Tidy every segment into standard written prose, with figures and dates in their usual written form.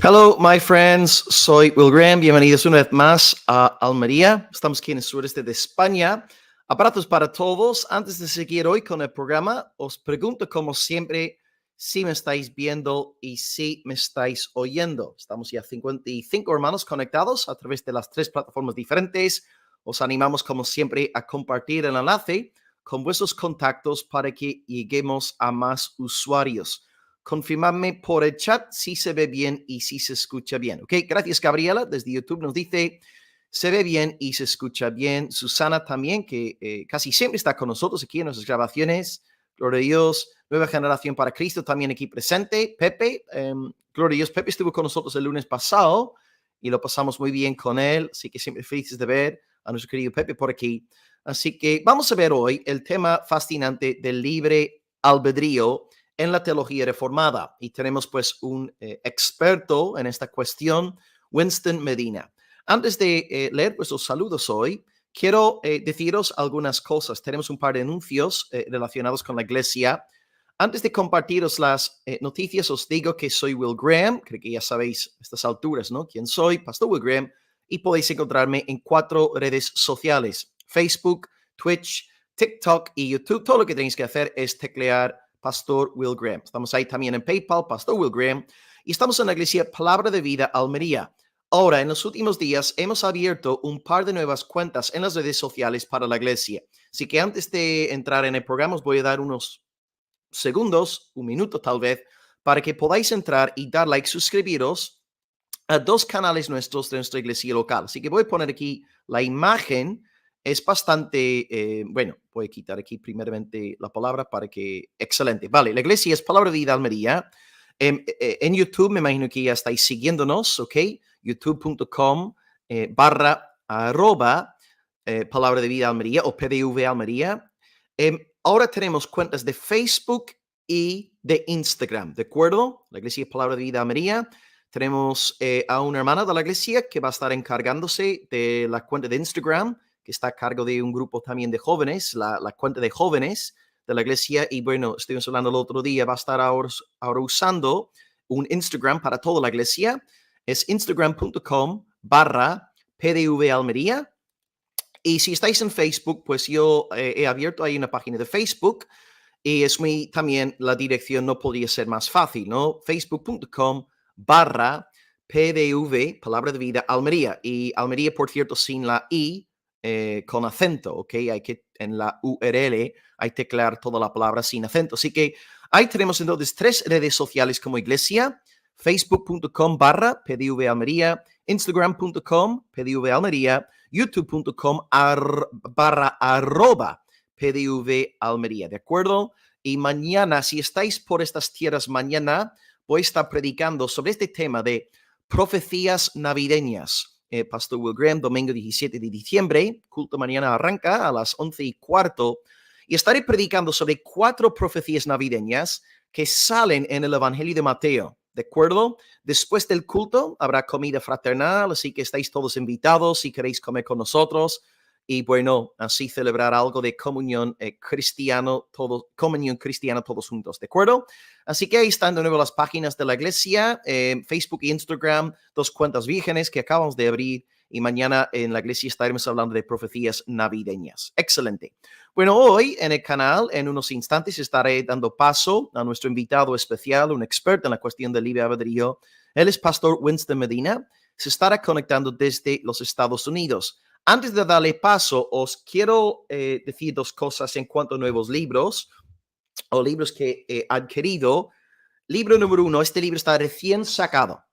Hello, my friends. Soy Will Graham. Bienvenidos una vez más a Almería. Estamos aquí en el sureste de España. Abrazos para todos. Antes de seguir hoy con el programa, os pregunto como siempre si me estáis viendo y si me estáis oyendo. Estamos ya 55 hermanos conectados a través de las 3 plataformas diferentes. Os animamos como siempre a compartir el enlace con vuestros contactos para que lleguemos a más usuarios. Confirmadme por el chat si se ve bien y si se escucha bien. Ok, gracias Gabriela, desde YouTube nos dice, se ve bien y se escucha bien. Susana también, que casi siempre está con nosotros aquí en nuestras grabaciones. Gloria a Dios, Nueva Generación para Cristo también aquí presente. Pepe, gloria a Dios, Pepe estuvo con nosotros el lunes pasado y lo pasamos muy bien con él. Así que siempre felices de ver a nuestro querido Pepe por aquí. Así que vamos a ver hoy el tema fascinante del libre albedrío en la teología reformada. Y tenemos pues un experto en esta cuestión, Winston Medina. Antes de leer vuestros saludos hoy, quiero deciros algunas cosas. Tenemos un par de anuncios relacionados con la iglesia. Antes de compartiros las noticias, os digo que soy Will Graham. Creo que ya sabéis a estas alturas, ¿no? ¿Quién soy? Pastor Will Graham. Y podéis encontrarme en 4 redes sociales: Facebook, Twitch, TikTok y YouTube. Todo lo que tenéis que hacer es teclear Pastor Will Graham. Estamos ahí también en PayPal, Pastor Will Graham. Y estamos en la iglesia Palabra de Vida Almería. Ahora, en los últimos días, hemos abierto un par de nuevas cuentas en las redes sociales para la iglesia. Así que antes de entrar en el programa, os voy a dar unos segundos, un minuto tal vez, para que podáis entrar y dar like, suscribiros a 2 canales nuestros de nuestra iglesia local. Así que voy a poner aquí la imagen. Es bastante, bueno, voy a quitar aquí primeramente la palabra para que, excelente. Vale, la iglesia es Palabra de Vida Almería. En YouTube me imagino que ya estáis siguiéndonos, ¿ok? youtube.com / Palabra de Vida Almería o PDV Almería. Ahora tenemos cuentas de Facebook y de Instagram, ¿de acuerdo? La iglesia es Palabra de Vida Almería. Tenemos a una hermana de la iglesia que va a estar encargándose de la cuenta de Instagram, que está a cargo de un grupo también de jóvenes, la cuenta de jóvenes de la iglesia. Y bueno, estuvimos hablando el otro día, va a estar ahora usando un Instagram para toda la iglesia. Es instagram.com/PDV Almería. Y si estáis en Facebook, pues yo he abierto ahí una página de Facebook y es muy, también la dirección no podría ser más fácil, ¿no? Facebook.com/PDV, Palabra de Vida Almería. Y Almería, por cierto, sin la I, con acento, ¿ok? Hay que, en la URL, hay que teclear toda la palabra sin acento. Así que ahí tenemos entonces 3 redes sociales como iglesia: Facebook.com/PDV Almería, Instagram.com/PDV Almería, YouTube.com/PDV Almería, ¿de acuerdo? Y mañana, si estáis por estas tierras, mañana voy a estar predicando sobre este tema de profecías navideñas. Pastor Will Graham, domingo 17 de diciembre, culto mañana arranca a las 11:15, y estaré predicando sobre 4 profecías navideñas que salen en el Evangelio de Mateo, ¿de acuerdo? Después del culto habrá comida fraternal, así que estáis todos invitados si queréis comer con nosotros y bueno, así celebrar algo de comunión comunión cristiana todos juntos, ¿de acuerdo? Así que ahí están de nuevo las páginas de la iglesia, Facebook e Instagram, 2 cuentas vírgenes que acabamos de abrir, y mañana en la iglesia estaremos hablando de profecías navideñas. Excelente. Bueno, hoy en el canal, en unos instantes, estaré dando paso a nuestro invitado especial, un experto en la cuestión del libre albedrío. Él es Pastor Winston Medina. Se estará conectando desde los Estados Unidos. Antes de darle paso, os quiero decir 2 cosas en cuanto a nuevos libros o libros que he adquirido. Libro número 1, este libro está recién sacado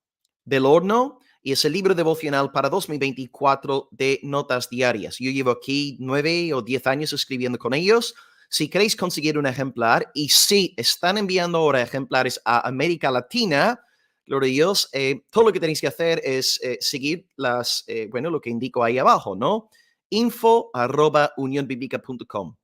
del horno y es el libro devocional para 2024 de notas diarias. Yo llevo aquí 9 o 10 años escribiendo con ellos. Si queréis conseguir un ejemplar, y si están enviando ahora ejemplares a América Latina, gloria a Dios, todo lo que tenéis que hacer es seguir lo que indico ahí abajo, ¿no? info@unionbiblica.com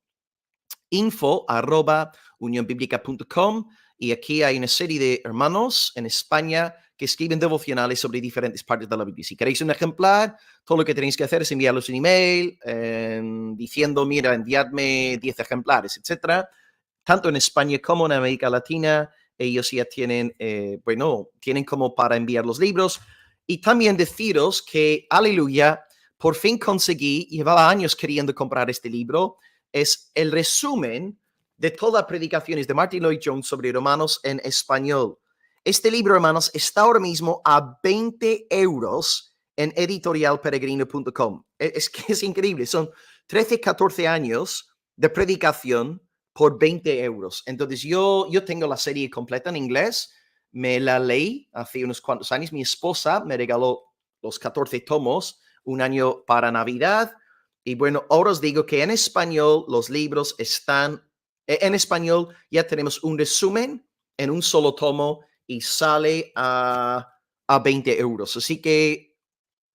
info@unionbiblica.com, y aquí hay una serie de hermanos en España que escriben devocionales sobre diferentes partes de la Biblia. Si queréis un ejemplar, todo lo que tenéis que hacer es enviarlos un email diciendo, mira, enviadme 10 ejemplares, etcétera, tanto en España como en América Latina. ellos ya tienen, tienen como para enviar los libros. Y también deciros que, aleluya, por fin conseguí, llevaba años queriendo comprar este libro, es el resumen de todas las predicaciones de Martin Lloyd Jones sobre Romanos en español. Este libro, hermanos, está ahora mismo a 20 euros en editorialperegrino.com. Es que es increíble, son 13, 14 años de predicación por 20 euros. Entonces yo tengo la serie completa en inglés, me la leí hace unos cuantos años, mi esposa me regaló los 14 tomos un año para Navidad. Y bueno, ahora os digo que en español los libros están, en español ya tenemos un resumen en un solo tomo y sale a 20 euros. Así que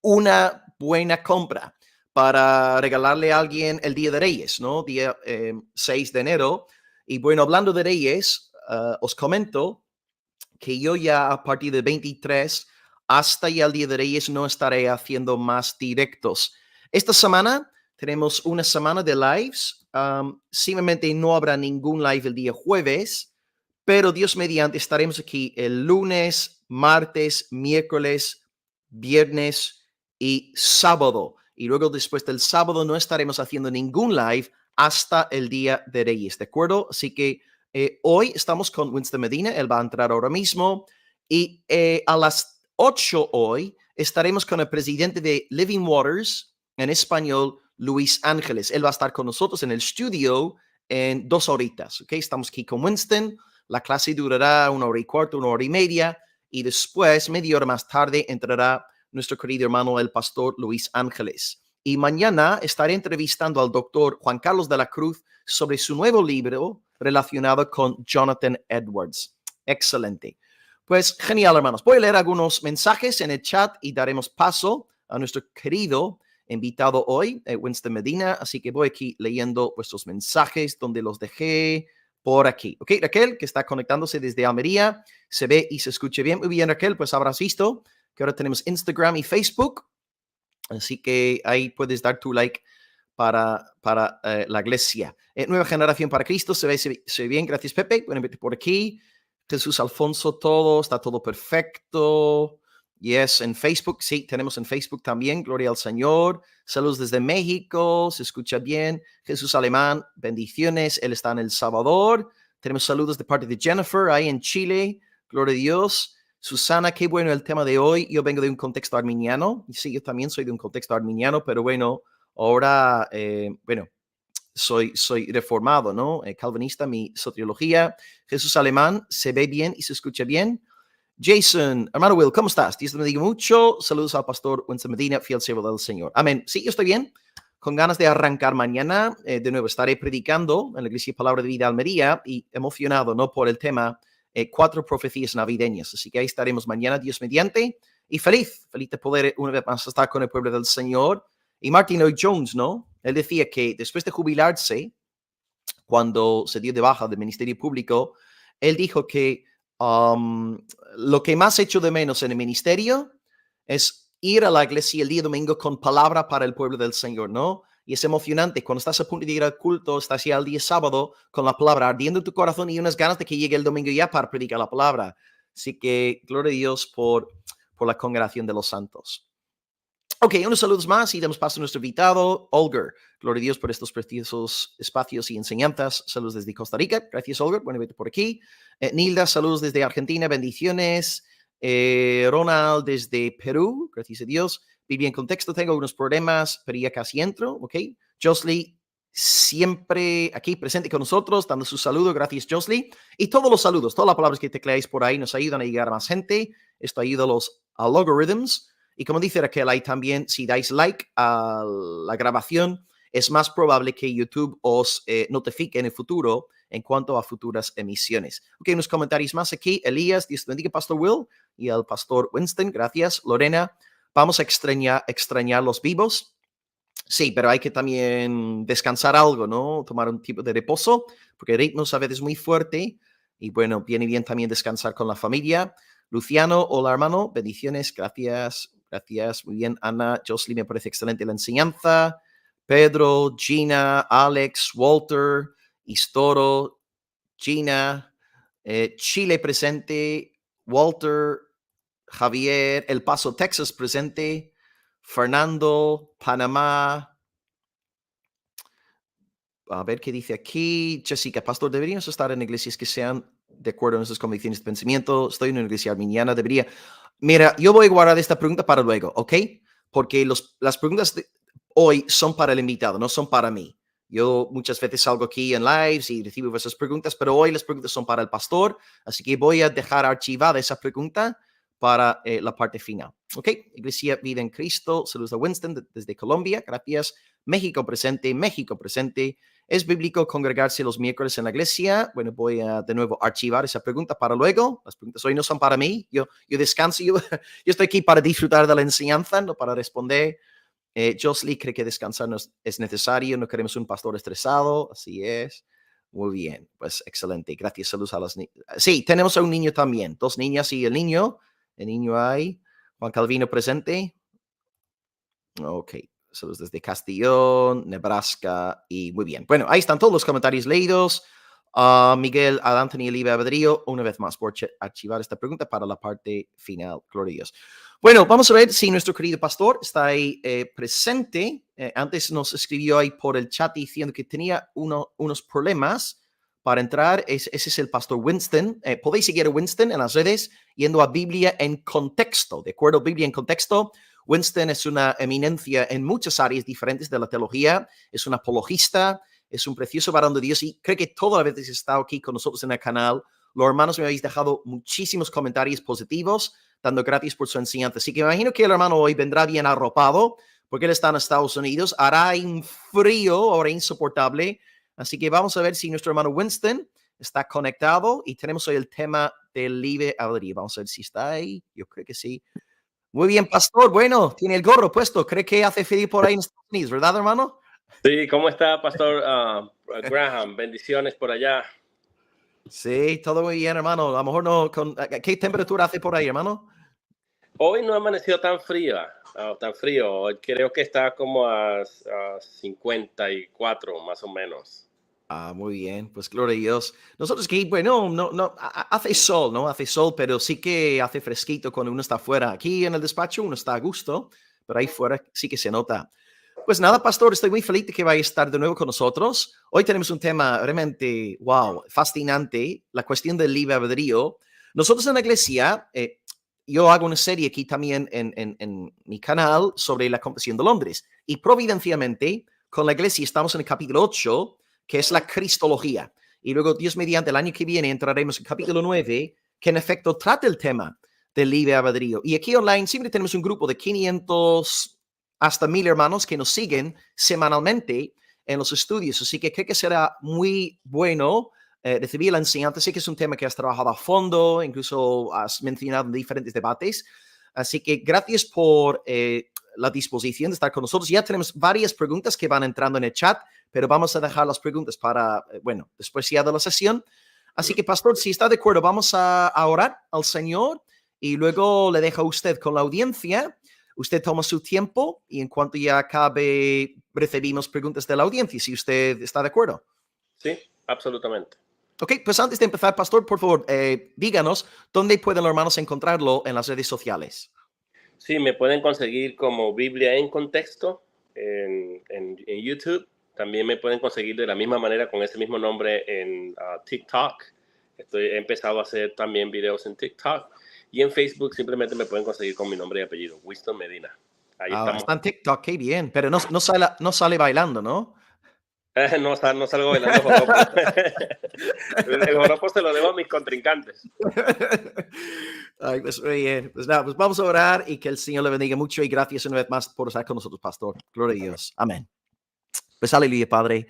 una buena compra para regalarle a alguien el Día de Reyes, ¿no? Día 6 de enero. Y bueno, hablando de Reyes, os comento que yo ya a partir de 23 hasta ya el Día de Reyes no estaré haciendo más directos. Esta semana tenemos una semana de lives. Simplemente no habrá ningún live el día jueves, pero Dios mediante estaremos aquí el lunes, martes, miércoles, viernes y sábado. Y luego después del sábado no estaremos haciendo ningún live hasta el Día de Reyes, ¿de acuerdo? Así que hoy estamos con Winston Medina, él va a entrar ahora mismo y a las 8 hoy estaremos con el presidente de Living Waters en español, Luis Ángeles. Él va a estar con nosotros en el estudio en 2 horitas, ¿ok? Estamos aquí con Winston, la clase durará 1 hora y cuarto, 1 hora y media y después, media hora más tarde, entrará nuestro querido hermano, el pastor Luis Ángeles. Y mañana estaré entrevistando al doctor Juan Carlos de la Cruz sobre su nuevo libro relacionado con Jonathan Edwards. Excelente. Pues genial, hermanos. Voy a leer algunos mensajes en el chat y daremos paso a nuestro querido invitado hoy, Winston Medina. Así que voy aquí leyendo vuestros mensajes donde los dejé por aquí. Ok, Raquel, que está conectándose desde Almería, se ve y se escucha bien. Muy bien, Raquel, pues habrás visto que ahora tenemos Instagram y Facebook. Así que ahí puedes dar tu like para la iglesia. Nueva generación para Cristo, se ve bien, gracias Pepe. Bueno, vete por aquí. Jesús Alfonso, todo, está todo perfecto. Yes, en Facebook, sí, tenemos en Facebook también, gloria al Señor. Saludos desde México, se escucha bien. Jesús Alemán, bendiciones, él está en El Salvador. Tenemos saludos de parte de Jennifer, ahí en Chile, gloria a Dios. Susana, qué bueno el tema de hoy. Yo vengo de un contexto arminiano. Sí, yo también soy de un contexto arminiano, pero bueno, ahora, soy reformado, ¿no? Calvinista, mi soteriología. Jesús Alemán, se ve bien y se escucha bien. Jason, hermano Will, ¿cómo estás? Dios te bendiga mucho. Saludos al pastor Winston Medina, fiel siervo del Señor. Amén. Sí, yo estoy bien. Con ganas de arrancar mañana. De nuevo, estaré predicando en la Iglesia Palabra de Vida Almería y emocionado, ¿no? Por el tema 4 profecías navideñas. Así que ahí estaremos mañana, Dios mediante. Y feliz de poder una vez más estar con el pueblo del Señor. Y Martin Lloyd Jones, ¿no? Él decía que después de jubilarse, cuando se dio de baja del ministerio público, él dijo que lo que más echo de menos en el ministerio es ir a la iglesia el día domingo con palabra para el pueblo del Señor, ¿no? Y es emocionante cuando estás a punto de ir al culto, estás ya el día sábado con la palabra ardiendo en tu corazón y unas ganas de que llegue el domingo ya para predicar la palabra. Así que gloria a Dios por la congregación de los santos. Ok, unos saludos más y damos paso a nuestro invitado, Olger. Gloria a Dios por estos preciosos espacios y enseñanzas. Saludos desde Costa Rica. Gracias, Olger. Bueno, vete por aquí. Nilda, saludos desde Argentina. Bendiciones. Ronald desde Perú. Gracias a Dios. Viví en contexto. Tengo algunos problemas, pero ya casi entro. Ok. Josley, siempre aquí presente con nosotros, dando su saludo. Gracias, Josley. Y todos los saludos, todas las palabras que tecleáis por ahí nos ayudan a llegar a más gente. Esto ayuda a los algoritmos. Y como dice Raquel, ahí también, si dais like a la grabación, es más probable que YouTube os notifique en el futuro en cuanto a futuras emisiones. Ok, unos comentarios más aquí. Elías, Dios te bendiga, Pastor Will, y al Pastor Winston, gracias. Lorena, vamos a extrañar los vivos. Sí, pero hay que también descansar algo, ¿no? Tomar un tipo de reposo, porque el ritmo a veces es muy fuerte. Y bueno, viene bien también descansar con la familia. Luciano, hola hermano, bendiciones, gracias, gracias, muy bien. Ana, Jocelyn, me parece excelente la enseñanza. Pedro, Gina, Alex, Walter, Istoro, Gina, Chile presente. Walter, Javier, El Paso, Texas presente. Fernando, Panamá. A ver qué dice aquí. Jessica, pastor, deberíamos estar en iglesias que sean de acuerdo a nuestras convicciones de pensamiento. Estoy en una iglesia arminiana, debería. Mira, yo voy a guardar esta pregunta para luego, ¿ok? Porque las preguntas de hoy son para el invitado, no son para mí. Yo muchas veces salgo aquí en lives y recibo vuestras preguntas, pero hoy las preguntas son para el pastor, así que voy a dejar archivada esa pregunta para la parte final. ¿Ok? Iglesia Vida en Cristo, saludos a Winston desde Colombia, gracias. México presente, México presente. ¿Es bíblico congregarse los miércoles en la iglesia? Bueno, voy a de nuevo archivar esa pregunta para luego. Las preguntas hoy no son para mí. Yo descanso. Yo estoy aquí para disfrutar de la enseñanza, no para responder. Josley cree que descansar no es necesario. No queremos un pastor estresado. Así es. Muy bien. Pues excelente. Gracias. Saludos a las niñas. Sí, tenemos a un niño también. 2 niñas y el niño. El niño hay. Juan Calvino presente. Ok. Saludos desde Castellón, Nebraska, y muy bien. Bueno, ahí están todos los comentarios leídos. Miguel, Anthony Oliva Abadrío, una vez más por archivar esta pregunta para la parte final. Gloria a Dios. Bueno, vamos a ver si nuestro querido pastor está ahí presente. Antes nos escribió ahí por el chat diciendo que tenía unos problemas para entrar. Ese es el pastor Winston. Podéis seguir a Winston en las redes yendo a Biblia en Contexto. ¿De acuerdo? Biblia en Contexto. Winston es una eminencia en muchas áreas diferentes de la teología, es un apologista, es un precioso varón de Dios y creo que todas las veces que he estado aquí con nosotros en el canal, los hermanos me habéis dejado muchísimos comentarios positivos, dando gracias por su enseñanza. Así que me imagino que el hermano hoy vendrá bien arropado, porque él está en Estados Unidos, hará un frío ahora insoportable, así que vamos a ver si nuestro hermano Winston está conectado y tenemos hoy el tema del libre albedrío. Vamos a ver si está ahí, yo creo que sí. Muy bien, pastor. Bueno, tiene el gorro puesto. ¿Cree que hace frío por ahí en Estados Unidos, verdad, hermano? Sí, ¿cómo está, pastor Graham? Bendiciones por allá. Sí, todo muy bien, hermano. A lo mejor no. ¿Qué temperatura hace por ahí, hermano? Hoy no ha amanecido tan frío. Hoy creo que está como a 54, más o menos. Muy bien, pues gloria a Dios. Nosotros que, bueno, no, hace sol, ¿no? Hace sol, pero sí que hace fresquito cuando uno está afuera. Aquí en el despacho uno está a gusto, pero ahí fuera sí que se nota. Pues nada, pastor, estoy muy feliz de que vaya a estar de nuevo con nosotros. Hoy tenemos un tema realmente, wow, fascinante, la cuestión del libre albedrío. Nosotros en la iglesia, yo hago una serie aquí también en mi canal sobre la Confesión de Londres y providencialmente con la iglesia estamos en el capítulo 8, que es la Cristología. Y luego, Dios mediante, el año que viene entraremos en capítulo 9, que en efecto trata el tema del libre albedrío. Y aquí online siempre tenemos un grupo de 500 hasta 1000 hermanos que nos siguen semanalmente en los estudios. Así que creo que será muy bueno recibir la enseñanza. Sé que es un tema que has trabajado a fondo, incluso has mencionado en diferentes debates. Así que gracias por la disposición de estar con nosotros. Ya tenemos varias preguntas que van entrando en el chat, pero vamos a dejar las preguntas para, bueno, después ya de la sesión. Así que, pastor, si está de acuerdo, vamos a orar al Señor y luego le dejo a usted con la audiencia. Usted toma su tiempo y en cuanto ya acabe, recibimos preguntas de la audiencia, si usted está de acuerdo. Sí, absolutamente. Ok, pues antes de empezar, pastor, por favor, díganos dónde pueden los hermanos encontrarlo en las redes sociales. Sí, me pueden conseguir como Biblia en Contexto en YouTube. También me pueden conseguir de la misma manera con ese mismo nombre en TikTok. He empezado a hacer también videos en TikTok. Y en Facebook simplemente me pueden conseguir con mi nombre y apellido, Winston Medina. Ahí estamos. Está en TikTok, qué bien, pero no sale bailando, ¿no? No salgo bailando joropo. El joropo se lo debo a mis contrincantes. Ay, pues bien. Pues nada, pues vamos a orar y que el Señor le bendiga mucho y gracias una vez más por estar con nosotros, pastor. Gloria a Dios. Amén. Pues aleluya, Padre.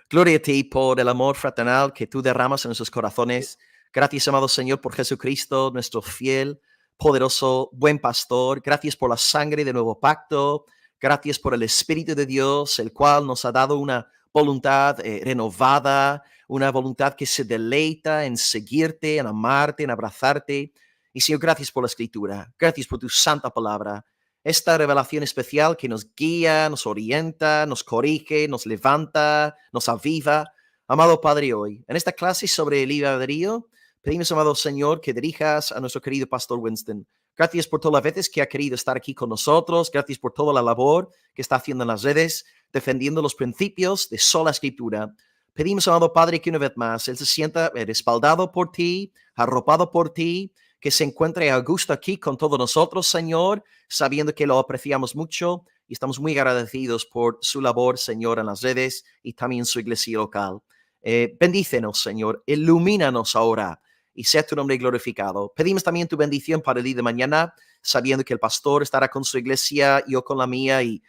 Gloria a ti por el amor fraternal que tú derramas en nuestros corazones. Gracias, amado Señor, por Jesucristo, nuestro fiel, poderoso, buen pastor. Gracias por la sangre del nuevo pacto. Gracias por el Espíritu de Dios, el cual nos ha dado una voluntad renovada, una voluntad que se deleita en seguirte, en amarte, en abrazarte. Y Señor, gracias por la Escritura. Gracias por tu santa palabra. Esta revelación especial que nos guía, nos orienta, nos corrige, nos levanta, nos aviva. Amado Padre, hoy, en esta clase sobre el libre albedrío, Pedimos, amado Señor, que dirijas a nuestro querido pastor Winston. Gracias por todas las veces que ha querido estar aquí con nosotros. Gracias por toda la labor que está haciendo en las redes, defendiendo los principios de sola escritura. Pedimos, amado Padre, que una vez más Él se sienta respaldado por ti, arropado por ti, que se encuentre a gusto aquí con todos nosotros, Señor, sabiendo que lo apreciamos mucho y estamos muy agradecidos por su labor, Señor, en las redes y también su iglesia local. Bendícenos, Señor, ilumínanos ahora y sea tu nombre glorificado. Pedimos también tu bendición para el día de mañana, sabiendo que el pastor estará con su iglesia, yo con la mía y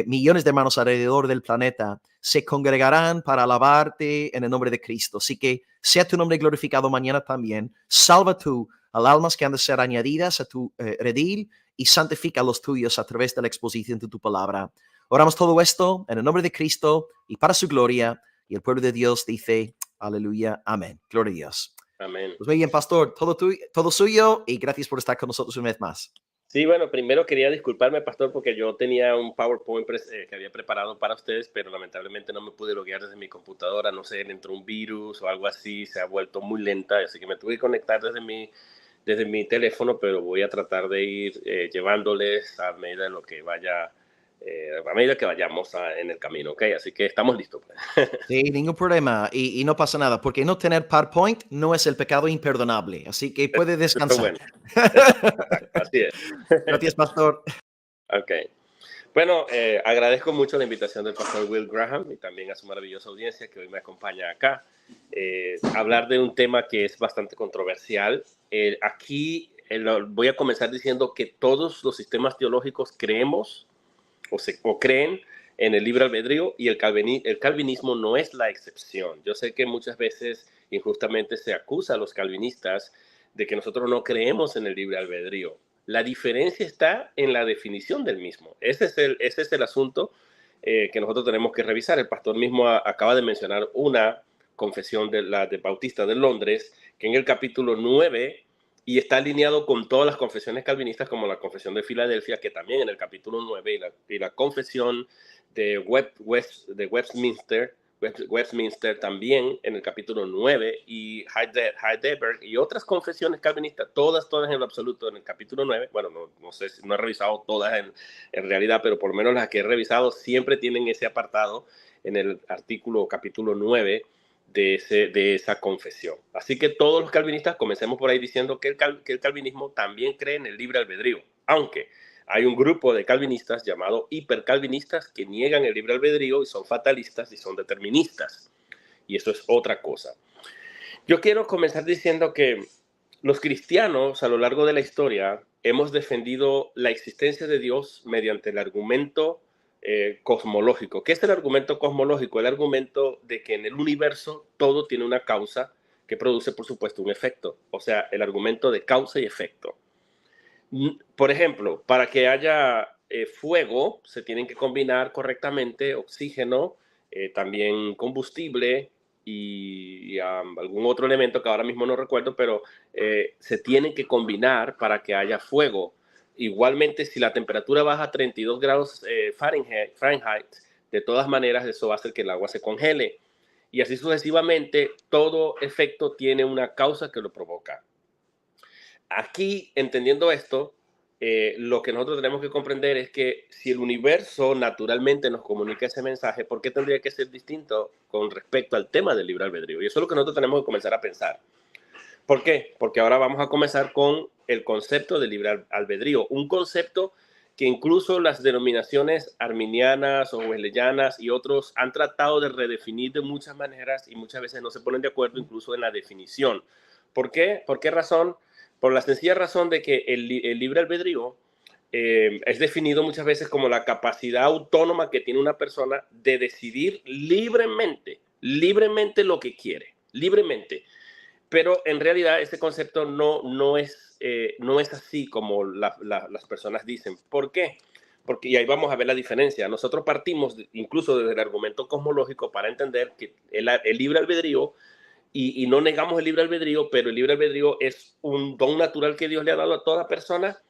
millones de hermanos alrededor del planeta se congregarán para alabarte en el nombre de Cristo. Así que sea tu nombre glorificado mañana también. Salva tú al almas que han de ser añadidas a tu redil y santifica a los tuyos a través de la exposición de tu palabra. Oramos todo esto en el nombre de Cristo y para su gloria. Y el pueblo de Dios dice, aleluya, amén. Gloria a Dios. Amén. Pues muy bien, pastor, todo suyo y gracias por estar con nosotros una vez más. Sí, bueno, primero quería disculparme, pastor, porque yo tenía un PowerPoint que había preparado para ustedes, pero lamentablemente no me pude loguear desde mi computadora, no sé, entró un virus o algo así, se ha vuelto muy lenta, así que me tuve que conectar desde mi teléfono, pero voy a tratar de ir llevándoles a medida de lo que vaya, a medida que vayamos en el camino, ¿ok? Así que estamos listos. Sí, ningún problema y no pasa nada, porque no tener PowerPoint no es el pecado imperdonable, así que puede Eso es descansar. bueno. Así es. Gracias, pastor. Ok. Bueno, agradezco mucho la invitación del pastor Will Graham y también a su maravillosa audiencia que hoy me acompaña acá. Hablar de un tema que es bastante controversial. Aquí voy a comenzar diciendo que todos los sistemas teológicos creemos o creen en el libre albedrío y el calvinismo no es la excepción. Yo sé que muchas veces injustamente se acusa a los calvinistas de que nosotros no creemos en el libre albedrío. La diferencia está en la definición del mismo. Ese es el asunto que nosotros tenemos que revisar. El pastor mismo acaba de mencionar una confesión de Bautista de Londres, que en el capítulo 9, y está alineado con todas las confesiones calvinistas, como la confesión de Filadelfia, que también en el capítulo 9, y la confesión de Westminster también en el capítulo 9, y Heidelberg y otras confesiones calvinistas, todas en lo absoluto en el capítulo 9. Bueno, no sé, no he revisado todas en realidad, pero por lo menos las que he revisado siempre tienen ese apartado en el capítulo 9 de esa confesión. Así que todos los calvinistas comencemos por ahí diciendo que el calvinismo también cree en el libre albedrío, aunque hay un grupo de calvinistas llamado hipercalvinistas que niegan el libre albedrío y son fatalistas y son deterministas. Y eso es otra cosa. Yo quiero comenzar diciendo que los cristianos a lo largo de la historia hemos defendido la existencia de Dios mediante el argumento cosmológico. ¿Qué es el argumento cosmológico? El argumento de que en el universo todo tiene una causa que produce, por supuesto, un efecto. O sea, el argumento de causa y efecto. Por ejemplo, para que haya fuego, se tienen que combinar correctamente oxígeno, también combustible y algún otro elemento que ahora mismo no recuerdo, pero se tienen que combinar para que haya fuego. Igualmente, si la temperatura baja a 32 grados Fahrenheit, de todas maneras eso va a hacer que el agua se congele. Y así sucesivamente, todo efecto tiene una causa que lo provoca. Aquí, entendiendo esto, lo que nosotros tenemos que comprender es que si el universo naturalmente nos comunica ese mensaje, ¿por qué tendría que ser distinto con respecto al tema del libre albedrío? Y eso es lo que nosotros tenemos que comenzar a pensar. ¿Por qué? Porque ahora vamos a comenzar con el concepto de libre albedrío, un concepto que incluso las denominaciones arminianas o wesleyanas y otros han tratado de redefinir de muchas maneras y muchas veces no se ponen de acuerdo incluso en la definición. ¿Por qué? ¿Por qué razón? Por la sencilla razón de que el libre albedrío es definido muchas veces como la capacidad autónoma que tiene una persona de decidir libremente lo que quiere, libremente. Pero en realidad ese concepto no es así como las personas dicen. ¿Por qué? Porque, y ahí vamos a ver la diferencia. Nosotros partimos incluso desde el argumento cosmológico para entender que el libre albedrío, y no negamos el libre albedrío, pero el libre albedrío es un don natural que Dios le ha dado a toda persona.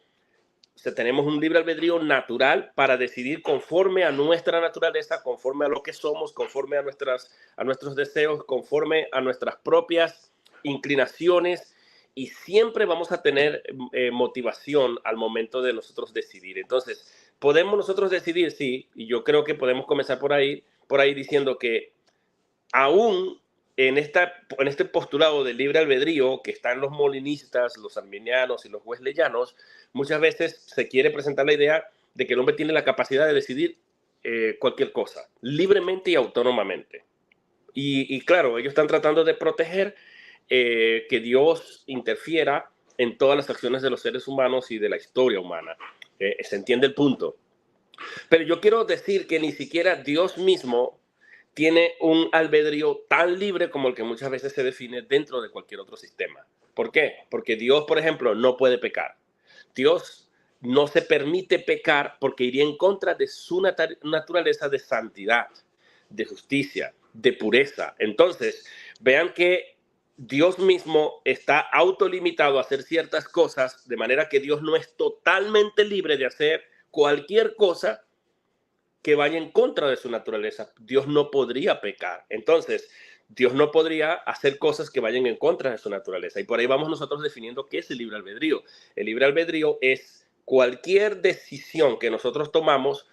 O sea, tenemos un libre albedrío natural para decidir conforme a nuestra naturaleza, conforme a lo que somos, conforme a nuestros deseos, conforme a nuestras propias inclinaciones y siempre vamos a tener motivación al momento de nosotros decidir. Entonces, podemos nosotros decidir, sí, y yo creo que podemos comenzar por ahí diciendo que aún en este postulado del libre albedrío que están los molinistas, los arminianos y los wesleyanos, muchas veces se quiere presentar la idea de que el hombre tiene la capacidad de decidir cualquier cosa, libremente y autónomamente. Y claro, ellos están tratando de proteger que Dios interfiera en todas las acciones de los seres humanos y de la historia humana. Se entiende el punto. Pero yo quiero decir que ni siquiera Dios mismo tiene un albedrío tan libre como el que muchas veces se define dentro de cualquier otro sistema. ¿Por qué? Porque Dios, por ejemplo, no puede pecar. Dios no se permite pecar porque iría en contra de su naturaleza de santidad, de justicia, de pureza. Entonces, vean que Dios mismo está autolimitado a hacer ciertas cosas, de manera que Dios no es totalmente libre de hacer cualquier cosa que vaya en contra de su naturaleza. Dios no podría pecar. Entonces, Dios no podría hacer cosas que vayan en contra de su naturaleza. Y por ahí vamos nosotros definiendo qué es el libre albedrío. El libre albedrío es cualquier decisión que nosotros tomamos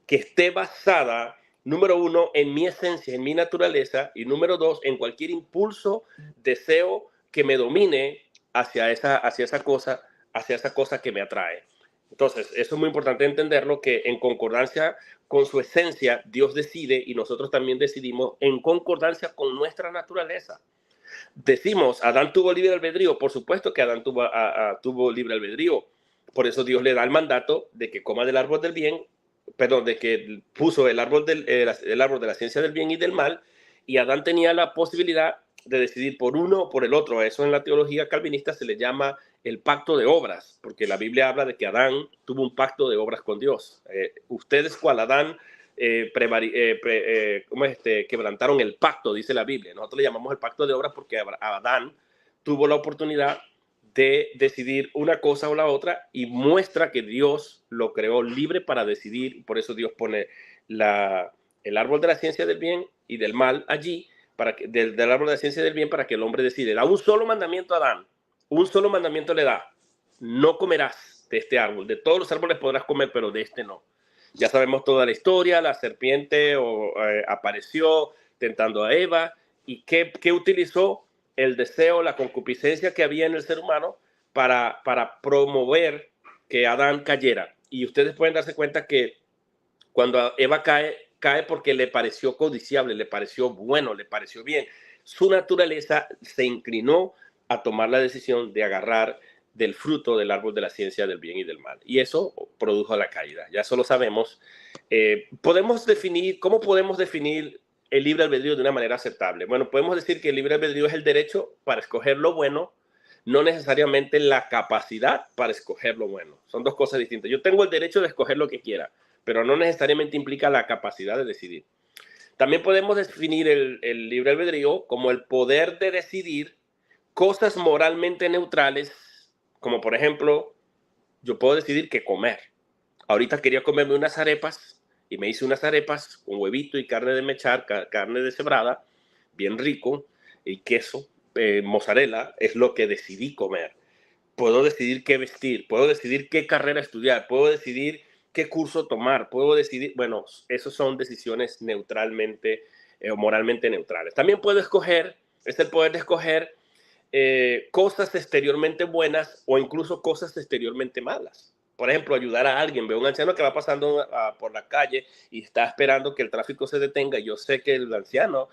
que esté basada, número uno, en mi esencia, en mi naturaleza, y número dos, en cualquier impulso, deseo que me domine hacia esa cosa que me atrae. Entonces, eso es muy importante entenderlo, que en concordancia con su esencia, Dios decide y nosotros también decidimos en concordancia con nuestra naturaleza. Decimos, Adán tuvo libre albedrío. Por supuesto que Adán tuvo libre albedrío. Por eso Dios le da el mandato de que coma del árbol del bien, perdón, de que puso el árbol el árbol de la ciencia del bien y del mal, y Adán tenía la posibilidad de decidir por uno o por el otro. A eso en la teología calvinista se le llama el pacto de obras, porque la Biblia habla de que Adán tuvo un pacto de obras con Dios. Ustedes, cual Adán, quebrantaron el pacto, dice la Biblia. Nosotros le llamamos el pacto de obras porque Adán tuvo la oportunidad de decidir una cosa o la otra, y muestra que Dios lo creó libre para decidir. Por eso Dios pone el árbol de la ciencia del bien y del mal allí, del árbol de la ciencia del bien, para que el hombre decide. Da un solo mandamiento a Adán, un solo mandamiento le da: no comerás de este árbol. De todos los árboles podrás comer, pero de este no. Ya sabemos toda la historia. La serpiente apareció tentando a Eva, y ¿qué utilizó? El deseo, la concupiscencia que había en el ser humano para promover que Adán cayera. Y ustedes pueden darse cuenta que cuando Eva cae porque le pareció codiciable, le pareció bueno, le pareció bien. Su naturaleza se inclinó a tomar la decisión de agarrar del fruto del árbol de la ciencia del bien y del mal. Y eso produjo la caída. Ya eso lo sabemos. ¿Cómo podemos definir el libre albedrío de una manera aceptable? Bueno, podemos decir que el libre albedrío es el derecho para escoger lo bueno, no necesariamente la capacidad para escoger lo bueno. Son dos cosas distintas. Yo tengo el derecho de escoger lo que quiera, pero no necesariamente implica la capacidad de decidir. También podemos definir el libre albedrío como el poder de decidir cosas moralmente neutrales, como por ejemplo, yo puedo decidir qué comer. Ahorita quería comerme unas arepas y me hice unas arepas con huevito y carne de mechar, carne deshebrada, bien rico, y queso, mozzarella, es lo que decidí comer. Puedo decidir qué vestir, puedo decidir qué carrera estudiar, puedo decidir qué curso tomar, puedo decidir, bueno, esas son decisiones neutralmente o moralmente neutrales. También puedo escoger, es el poder de escoger cosas exteriormente buenas o incluso cosas exteriormente malas. Por ejemplo, ayudar a alguien. Veo un anciano que va pasando por la calle y está esperando que el tráfico se detenga. Yo sé que el anciano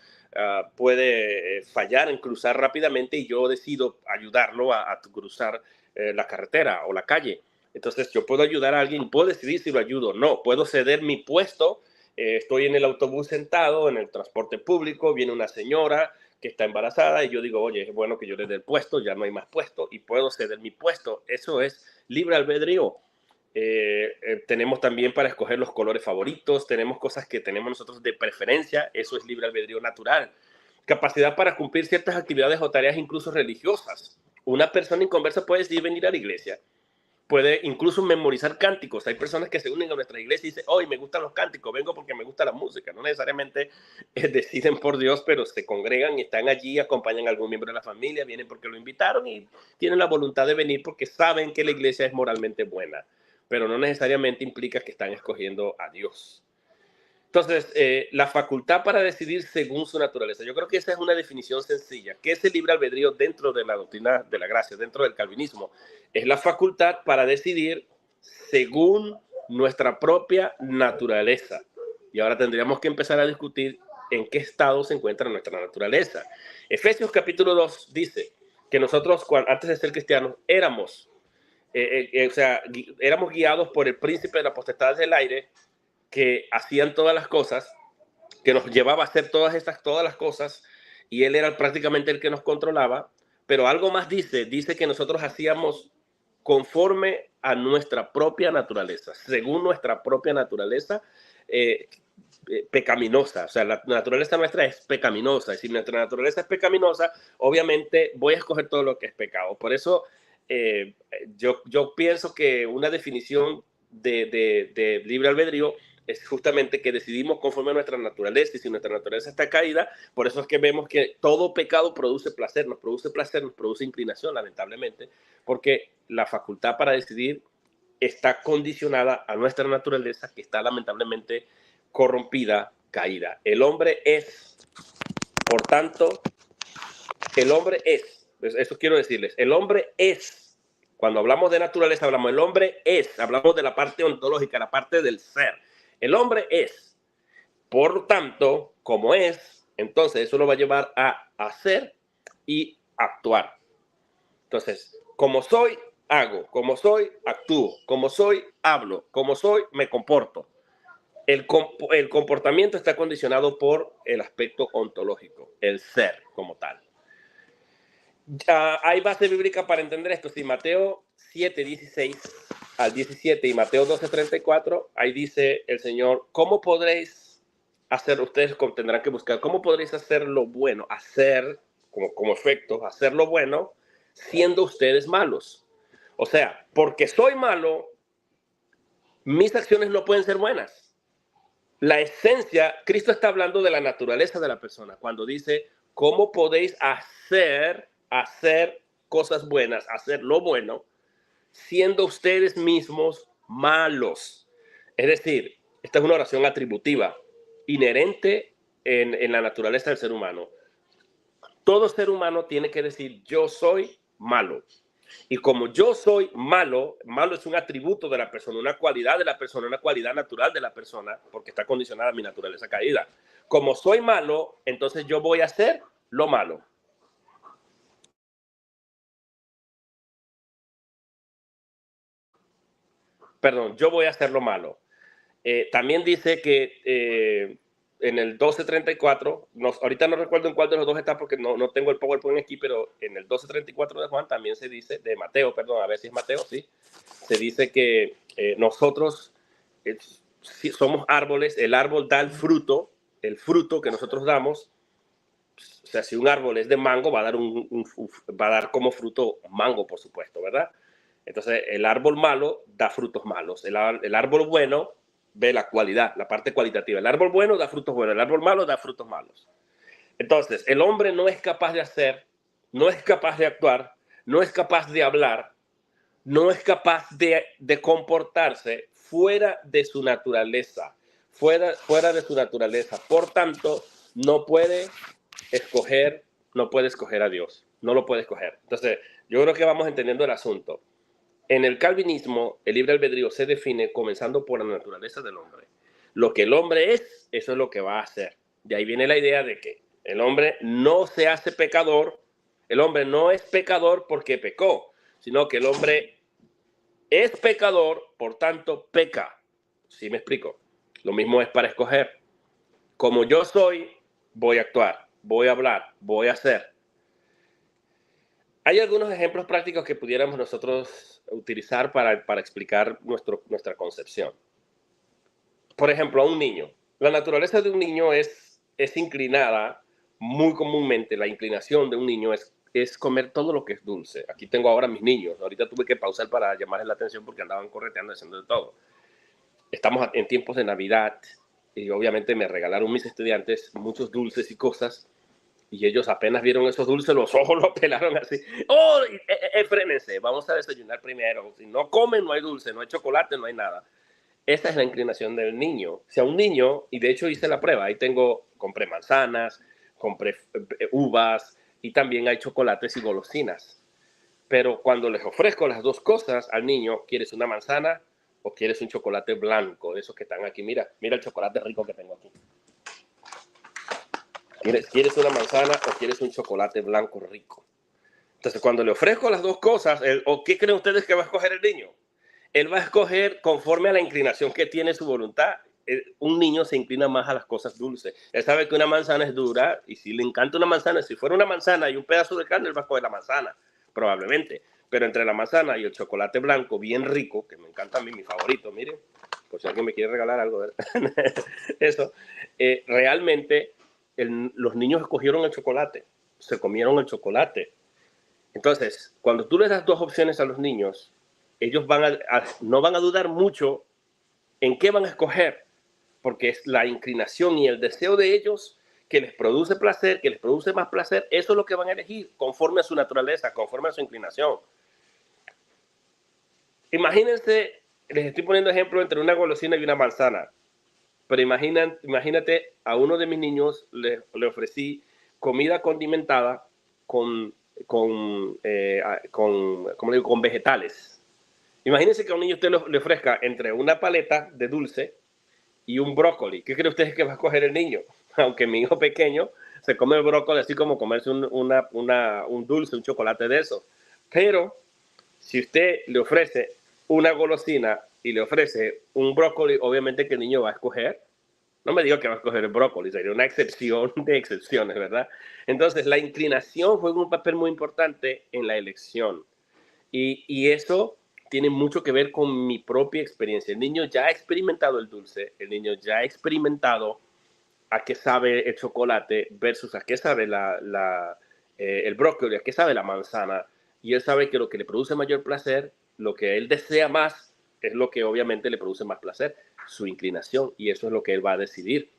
puede fallar en cruzar rápidamente, y yo decido ayudarlo a cruzar la carretera o la calle. Entonces yo puedo ayudar a alguien, puedo decidir si lo ayudo o no. Puedo ceder mi puesto. Estoy en el autobús sentado, en el transporte público, viene una señora que está embarazada y yo digo, oye, es bueno que yo le dé el puesto, ya no hay más puesto, y puedo ceder mi puesto. Eso es libre albedrío. Tenemos también para escoger los colores favoritos, tenemos cosas que tenemos nosotros de preferencia, eso es libre albedrío natural. Capacidad para cumplir ciertas actividades o tareas incluso religiosas. Una persona inconversa puede decidir venir a la iglesia, puede incluso memorizar cánticos. Hay personas que se unen a nuestra iglesia y dicen, hoy me gustan los cánticos, vengo porque me gusta la música. No necesariamente deciden por Dios, pero se congregan y están allí, acompañan a algún miembro de la familia, vienen porque lo invitaron y tienen la voluntad de venir porque saben que la iglesia es moralmente buena, pero no necesariamente implica que están escogiendo a Dios. Entonces, la facultad para decidir según su naturaleza. Yo creo que esa es una definición sencilla. ¿Qué es el libre albedrío dentro de la doctrina de la gracia, dentro del calvinismo? Es la facultad para decidir según nuestra propia naturaleza. Y ahora tendríamos que empezar a discutir en qué estado se encuentra nuestra naturaleza. Efesios capítulo 2 dice que nosotros, antes de ser cristianos, éramos guiados por el príncipe de la potestad del aire, que hacían todas las cosas, que nos llevaba a hacer todas las cosas, y él era prácticamente el que nos controlaba. Pero algo más dice que nosotros hacíamos conforme a nuestra propia naturaleza, según nuestra propia naturaleza pecaminosa. O sea, la naturaleza nuestra es pecaminosa, y si nuestra naturaleza es pecaminosa, obviamente voy a escoger todo lo que es pecado. Por eso yo pienso que una definición de libre albedrío es justamente que decidimos conforme a nuestra naturaleza, y si nuestra naturaleza está caída, por eso es que vemos que todo pecado produce placer, nos produce inclinación, lamentablemente, porque la facultad para decidir está condicionada a nuestra naturaleza, que está lamentablemente corrompida, caída. El hombre es, por tanto, eso quiero decirles, el hombre es, cuando hablamos de naturaleza, hablamos de la parte ontológica, la parte del ser. El hombre es, por tanto, como es, entonces eso lo va a llevar a hacer y actuar. Entonces, como soy, hago, como soy, actúo, como soy, hablo, como soy, me comporto. El comportamiento está condicionado por el aspecto ontológico, el ser como tal. Hay base bíblica para entender esto. Si Mateo 7, 16 al 17 y Mateo 12, 34, ahí dice el Señor, ¿cómo podréis hacer? Ustedes tendrán que buscar, ¿cómo podréis hacer lo bueno? Hacer, como efecto, hacer lo bueno siendo ustedes malos. O sea, porque soy malo, mis acciones no pueden ser buenas. La esencia, Cristo está hablando de la naturaleza de la persona cuando dice, ¿cómo podéis hacer cosas buenas, hacer lo bueno, siendo ustedes mismos malos? Es decir, esta es una oración atributiva, inherente en la naturaleza del ser humano. Todo ser humano tiene que decir, yo soy malo. Y como yo soy malo, malo es un atributo de la persona, una cualidad de la persona, una cualidad natural de la persona, porque está condicionada a mi naturaleza caída. Como soy malo, entonces yo voy a hacer lo malo. Perdón, yo voy a hacer lo malo. También dice que en el 12:34, ahorita no recuerdo en cuál de los dos está porque no tengo el PowerPoint aquí, pero en el 12:34 de Juan también se dice, de Mateo, perdón, a ver si es Mateo, sí, se dice que nosotros somos árboles, el árbol da el fruto que nosotros damos. O sea, si un árbol es de mango, va a dar como fruto mango, por supuesto, ¿verdad? Entonces, el árbol malo da frutos malos. El árbol bueno ve la cualidad, la parte cualitativa. El árbol bueno da frutos buenos, el árbol malo da frutos malos. Entonces, el hombre no es capaz de hacer, no es capaz de actuar, no es capaz de hablar, no es capaz de comportarse fuera de su naturaleza, fuera de su naturaleza. Por tanto, no puede escoger a Dios, no lo puede escoger. Entonces, yo creo que vamos entendiendo el asunto. En el calvinismo, el libre albedrío se define comenzando por la naturaleza del hombre. Lo que el hombre es, eso es lo que va a hacer. De ahí viene la idea de que el hombre no se hace pecador, el hombre no es pecador porque pecó, sino que el hombre es pecador, por tanto peca. ¿Sí me explico? Lo mismo es para escoger. Como yo soy, voy a actuar, voy a hablar, voy a hacer. Hay algunos ejemplos prácticos que pudiéramos nosotros utilizar para explicar nuestra concepción. Por ejemplo, a un niño. La naturaleza de un niño es inclinada, muy comúnmente la inclinación de un niño es es comer todo lo que es dulce. Aquí tengo ahora mis niños. Ahorita tuve que pausar para llamarles la atención porque andaban correteando, haciendo de todo. Estamos en tiempos de Navidad y obviamente me regalaron mis estudiantes muchos dulces y cosas. Y ellos apenas vieron esos dulces, los ojos los pelaron así. ¡Oh! Frénense, vamos a desayunar primero. Si no comen, no hay dulce, no hay chocolate, no hay nada. Esa es la inclinación del niño. Si a un niño, y de hecho hice la prueba, ahí compré manzanas, compré uvas y también hay chocolates y golosinas. Pero cuando les ofrezco las dos cosas al niño, ¿quieres una manzana o quieres un chocolate blanco? Esos que están aquí, mira el chocolate rico que tengo aquí. ¿Quieres una manzana o quieres un chocolate blanco rico? Entonces, cuando le ofrezco las dos cosas, ¿o qué creen ustedes que va a escoger el niño? Él va a escoger conforme a la inclinación que tiene su voluntad. Un niño se inclina más a las cosas dulces. Él sabe que una manzana es dura y si le encanta una manzana, si fuera una manzana y un pedazo de carne, él va a escoger la manzana, probablemente. Pero entre la manzana y el chocolate blanco, bien rico, que me encanta a mí, mi favorito, miren, por si alguien me quiere regalar algo, ¿verdad? Eso, realmente los niños escogieron el chocolate, se comieron el chocolate. Entonces, cuando tú les das dos opciones a los niños, ellos no van a dudar mucho en qué van a escoger, porque es la inclinación y el deseo de ellos que les produce placer, que les produce más placer, eso es lo que van a elegir, conforme a su naturaleza, conforme a su inclinación. Imagínense, les estoy poniendo ejemplo entre una golosina y una manzana, pero imagínate, a uno de mis niños le ofrecí comida condimentada con vegetales. Imagínense que a un niño usted le ofrezca entre una paleta de dulce y un brócoli. ¿Qué cree usted que va a escoger el niño? Aunque mi hijo pequeño se come el brócoli así como comerse un dulce, un chocolate de eso. Pero si usted le ofrece una golosina y le ofrece un brócoli, obviamente que el niño va a escoger. No me digo que va a escoger el brócoli, sería una excepción de excepciones, ¿verdad? Entonces, la inclinación juega un papel muy importante en la elección. Y eso tiene mucho que ver con mi propia experiencia. El niño ya ha experimentado el dulce, el niño ya ha experimentado a qué sabe el chocolate versus a qué sabe el brócoli, a qué sabe la manzana. Y él sabe que lo que le produce mayor placer, lo que él desea más, es lo que obviamente le produce más placer, su inclinación, y eso es lo que él va a decidir.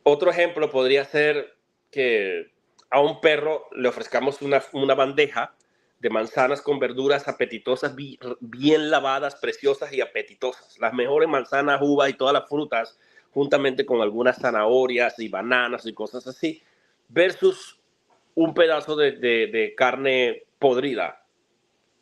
Otro ejemplo podría ser que a un perro le ofrezcamos una bandeja de manzanas con verduras apetitosas, bien lavadas, preciosas y apetitosas. Las mejores manzanas, uvas y todas las frutas, juntamente con algunas zanahorias y bananas y cosas así, versus un pedazo de carne podrida.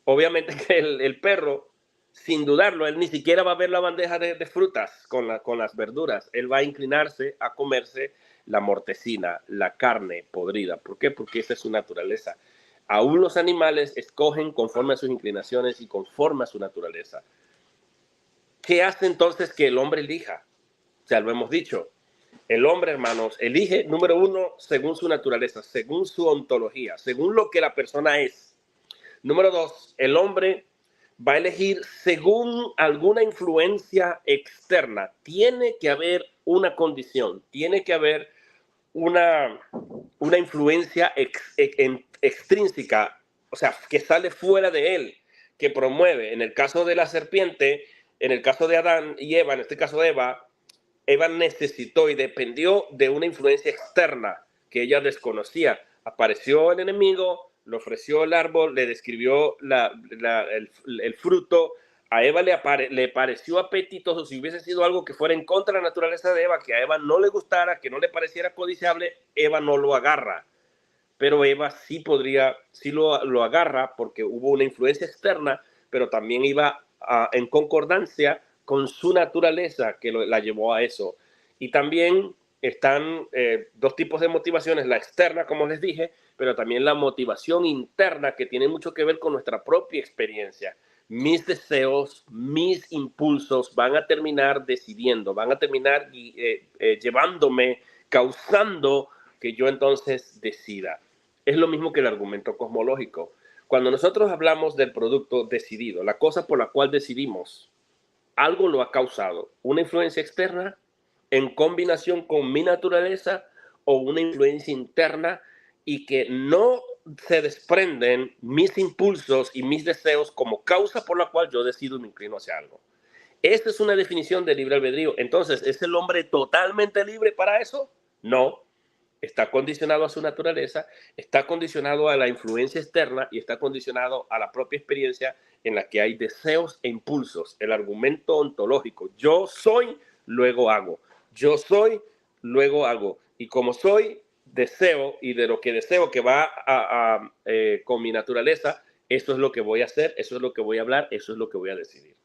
Obviamente que el perro, sin dudarlo, él ni siquiera va a ver la bandeja de frutas con las verduras. Él va a inclinarse a comerse la mortecina, la carne podrida. ¿Por qué? Porque esa es su naturaleza. Aún los animales escogen conforme a sus inclinaciones y conforme a su naturaleza. ¿Qué hace entonces que el hombre elija? O sea, lo hemos dicho. El hombre, hermanos, elige, número uno, según su naturaleza, según su ontología, según lo que la persona es. Número dos, el hombre va a elegir según alguna influencia externa. Tiene que haber una condición, tiene que haber una influencia extrínseca, o sea, que sale fuera de él, que promueve. En el caso de la serpiente, en el caso de Adán y Eva, en este caso de Eva necesitó y dependió de una influencia externa que ella desconocía. Apareció el enemigo, le ofreció el árbol, le describió el fruto. A Eva le pareció apetitoso. Si hubiese sido algo que fuera en contra de la naturaleza de Eva, que a Eva no le gustara, que no le pareciera codiciable, Eva no lo agarra. Pero Eva sí lo agarra porque hubo una influencia externa, pero también iba en concordancia con su naturaleza que la llevó a eso. Y también están dos tipos de motivaciones, la externa, como les dije, pero también la motivación interna, que tiene mucho que ver con nuestra propia experiencia. Mis deseos, mis impulsos van a terminar decidiendo, van a terminar llevándome, causando que yo entonces decida. Es lo mismo que el argumento cosmológico. Cuando nosotros hablamos del producto decidido, la cosa por la cual decidimos, algo lo ha causado, una influencia externa en combinación con mi naturaleza o una influencia interna, y que no se desprenden mis impulsos y mis deseos como causa por la cual yo decido y me inclino hacia algo. Esta es una definición de libre albedrío. Entonces, ¿es el hombre totalmente libre para eso? No. Está condicionado a su naturaleza, está condicionado a la influencia externa y está condicionado a la propia experiencia en la que hay deseos e impulsos. El argumento ontológico, yo soy, luego hago. Yo soy, luego hago. Y como soy, deseo, y de lo que deseo que va con mi naturaleza, eso es lo que voy a hacer, eso es lo que voy a hablar, eso es lo que voy a decidir.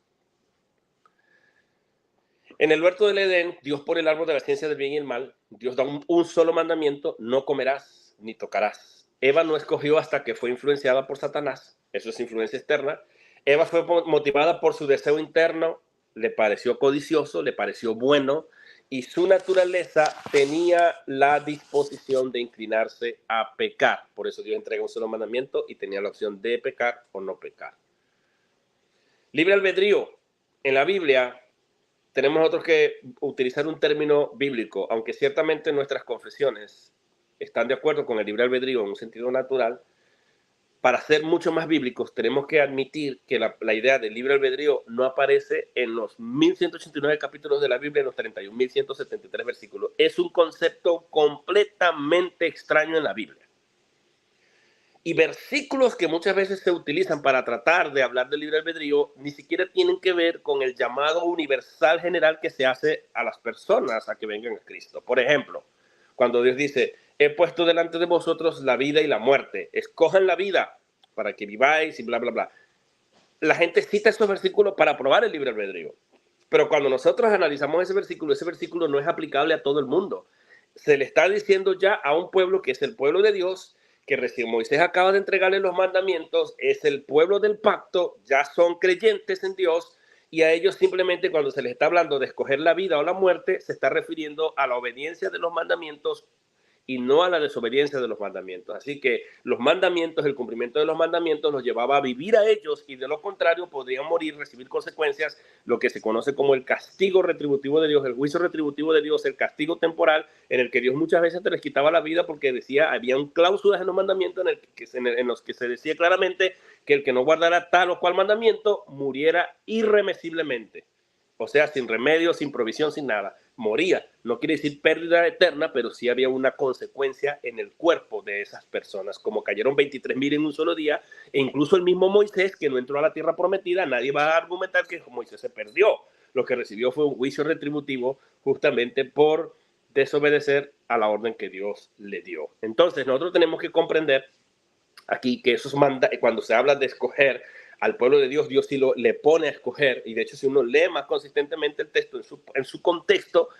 En el huerto del Edén, Dios pone el árbol de la ciencia del bien y el mal. Dios da un solo mandamiento: no comerás ni tocarás. Eva no escogió hasta que fue influenciada por Satanás. Eso es influencia externa. Eva fue motivada por su deseo interno, le pareció codicioso, le pareció bueno, y su naturaleza tenía la disposición de inclinarse a pecar. Por eso Dios entrega un solo mandamiento y tenía la opción de pecar o no pecar. Libre albedrío. En la Biblia tenemos nosotros que utilizar un término bíblico, aunque ciertamente nuestras confesiones están de acuerdo con el libre albedrío en un sentido natural. Para ser mucho más bíblicos, tenemos que admitir que la idea del libre albedrío no aparece en los 1189 capítulos de la Biblia, en los 31.173 versículos. Es un concepto completamente extraño en la Biblia. Y versículos que muchas veces se utilizan para tratar de hablar del libre albedrío ni siquiera tienen que ver con el llamado universal general que se hace a las personas a que vengan a Cristo. Por ejemplo, cuando Dios dice: he puesto delante de vosotros la vida y la muerte, escojan la vida para que viváis y bla, bla, bla. La gente cita esos versículos para probar el libre albedrío. Pero cuando nosotros analizamos ese versículo no es aplicable a todo el mundo. Se le está diciendo ya a un pueblo que es el pueblo de Dios, que recién Moisés acaba de entregarle los mandamientos, es el pueblo del pacto, ya son creyentes en Dios, y a ellos simplemente cuando se les está hablando de escoger la vida o la muerte, se está refiriendo a la obediencia de los mandamientos y no a la desobediencia de los mandamientos. Así que los mandamientos, el cumplimiento de los mandamientos los llevaba a vivir a ellos, y de lo contrario podrían morir, recibir consecuencias, lo que se conoce como el castigo retributivo de Dios, el juicio retributivo de Dios, el castigo temporal, en el que Dios muchas veces te les quitaba la vida porque decía, habían cláusulas en los mandamientos en los que se decía claramente que el que no guardara tal o cual mandamiento muriera irremisiblemente. O sea, sin remedio, sin provisión, sin nada. Moría. No quiere decir pérdida eterna, pero sí había una consecuencia en el cuerpo de esas personas. Como cayeron 23,000 en un solo día, e incluso el mismo Moisés, que no entró a la tierra prometida, nadie va a argumentar que Moisés se perdió. Lo que recibió fue un juicio retributivo justamente por desobedecer a la orden que Dios le dio. Entonces, nosotros tenemos que comprender aquí que cuando se habla de escoger al pueblo de Dios, Dios sí le pone a escoger, y de hecho si uno lee más consistentemente el texto en su contexto,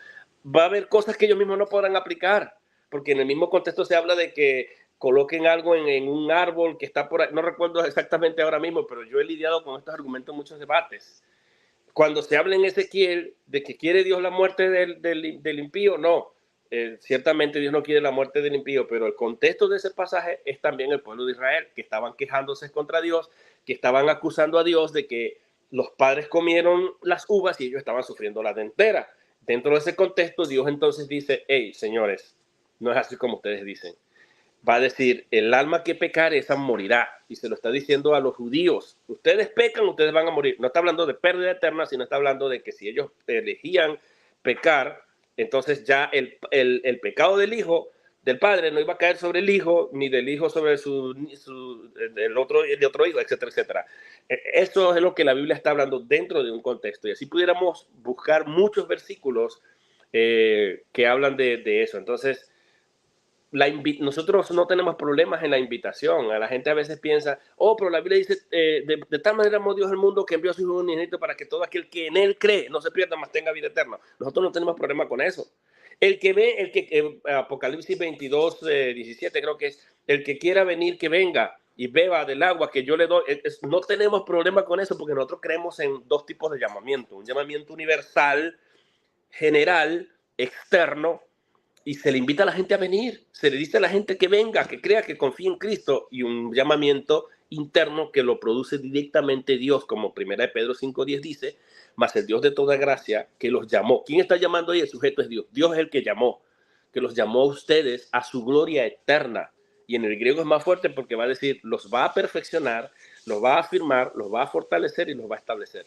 va a haber cosas que ellos mismos no podrán aplicar, porque en el mismo contexto se habla de que coloquen algo en un árbol que está por ahí, no recuerdo exactamente ahora mismo, pero yo he lidiado con estos argumentos en muchos debates. Cuando se habla en Ezequiel de que quiere Dios la muerte del impío, no. Ciertamente Dios no quiere la muerte del impío, pero el contexto de ese pasaje es también el pueblo de Israel, que estaban quejándose contra Dios, que estaban acusando a Dios de que los padres comieron las uvas y ellos estaban sufriendo la dentera. Dentro de ese contexto, Dios entonces dice: hey, señores, no es así como ustedes dicen. Va a decir, el alma que pecare, esa morirá. Y se lo está diciendo a los judíos. Ustedes pecan, ustedes van a morir. No está hablando de pérdida eterna, sino está hablando de que si ellos elegían pecar, entonces ya el pecado del hijo, del padre, no iba a caer sobre el hijo, ni del hijo sobre el otro hijo, etcétera, etcétera. Eso es lo que la Biblia está hablando dentro de un contexto. Y así pudiéramos buscar muchos versículos que hablan de eso. Entonces, nosotros no tenemos problemas en la invitación. A la gente a veces piensa, pero la Biblia dice, de tal manera amó Dios el mundo que envió a su Hijo unigénito para que todo aquel que en él cree no se pierda, mas tenga vida eterna. Nosotros no tenemos problema con eso. El que ve, Apocalipsis 22, 17 creo que es, el que quiera venir, que venga y beba del agua que yo le doy. No tenemos problema con eso porque nosotros creemos en dos tipos de llamamiento. Un llamamiento universal, general, externo, y se le invita a la gente a venir, se le dice a la gente que venga, que crea, que confíe en Cristo, y un llamamiento interno que lo produce directamente Dios, como 1 Pedro 5:10 dice, mas el Dios de toda gracia que los llamó. ¿Quién está llamando ahí? El sujeto es Dios. Dios es el que llamó, que los llamó a ustedes a su gloria eterna Y en el griego es más fuerte porque va a decir, los va a perfeccionar, los va a afirmar, los va a fortalecer y los va a establecer.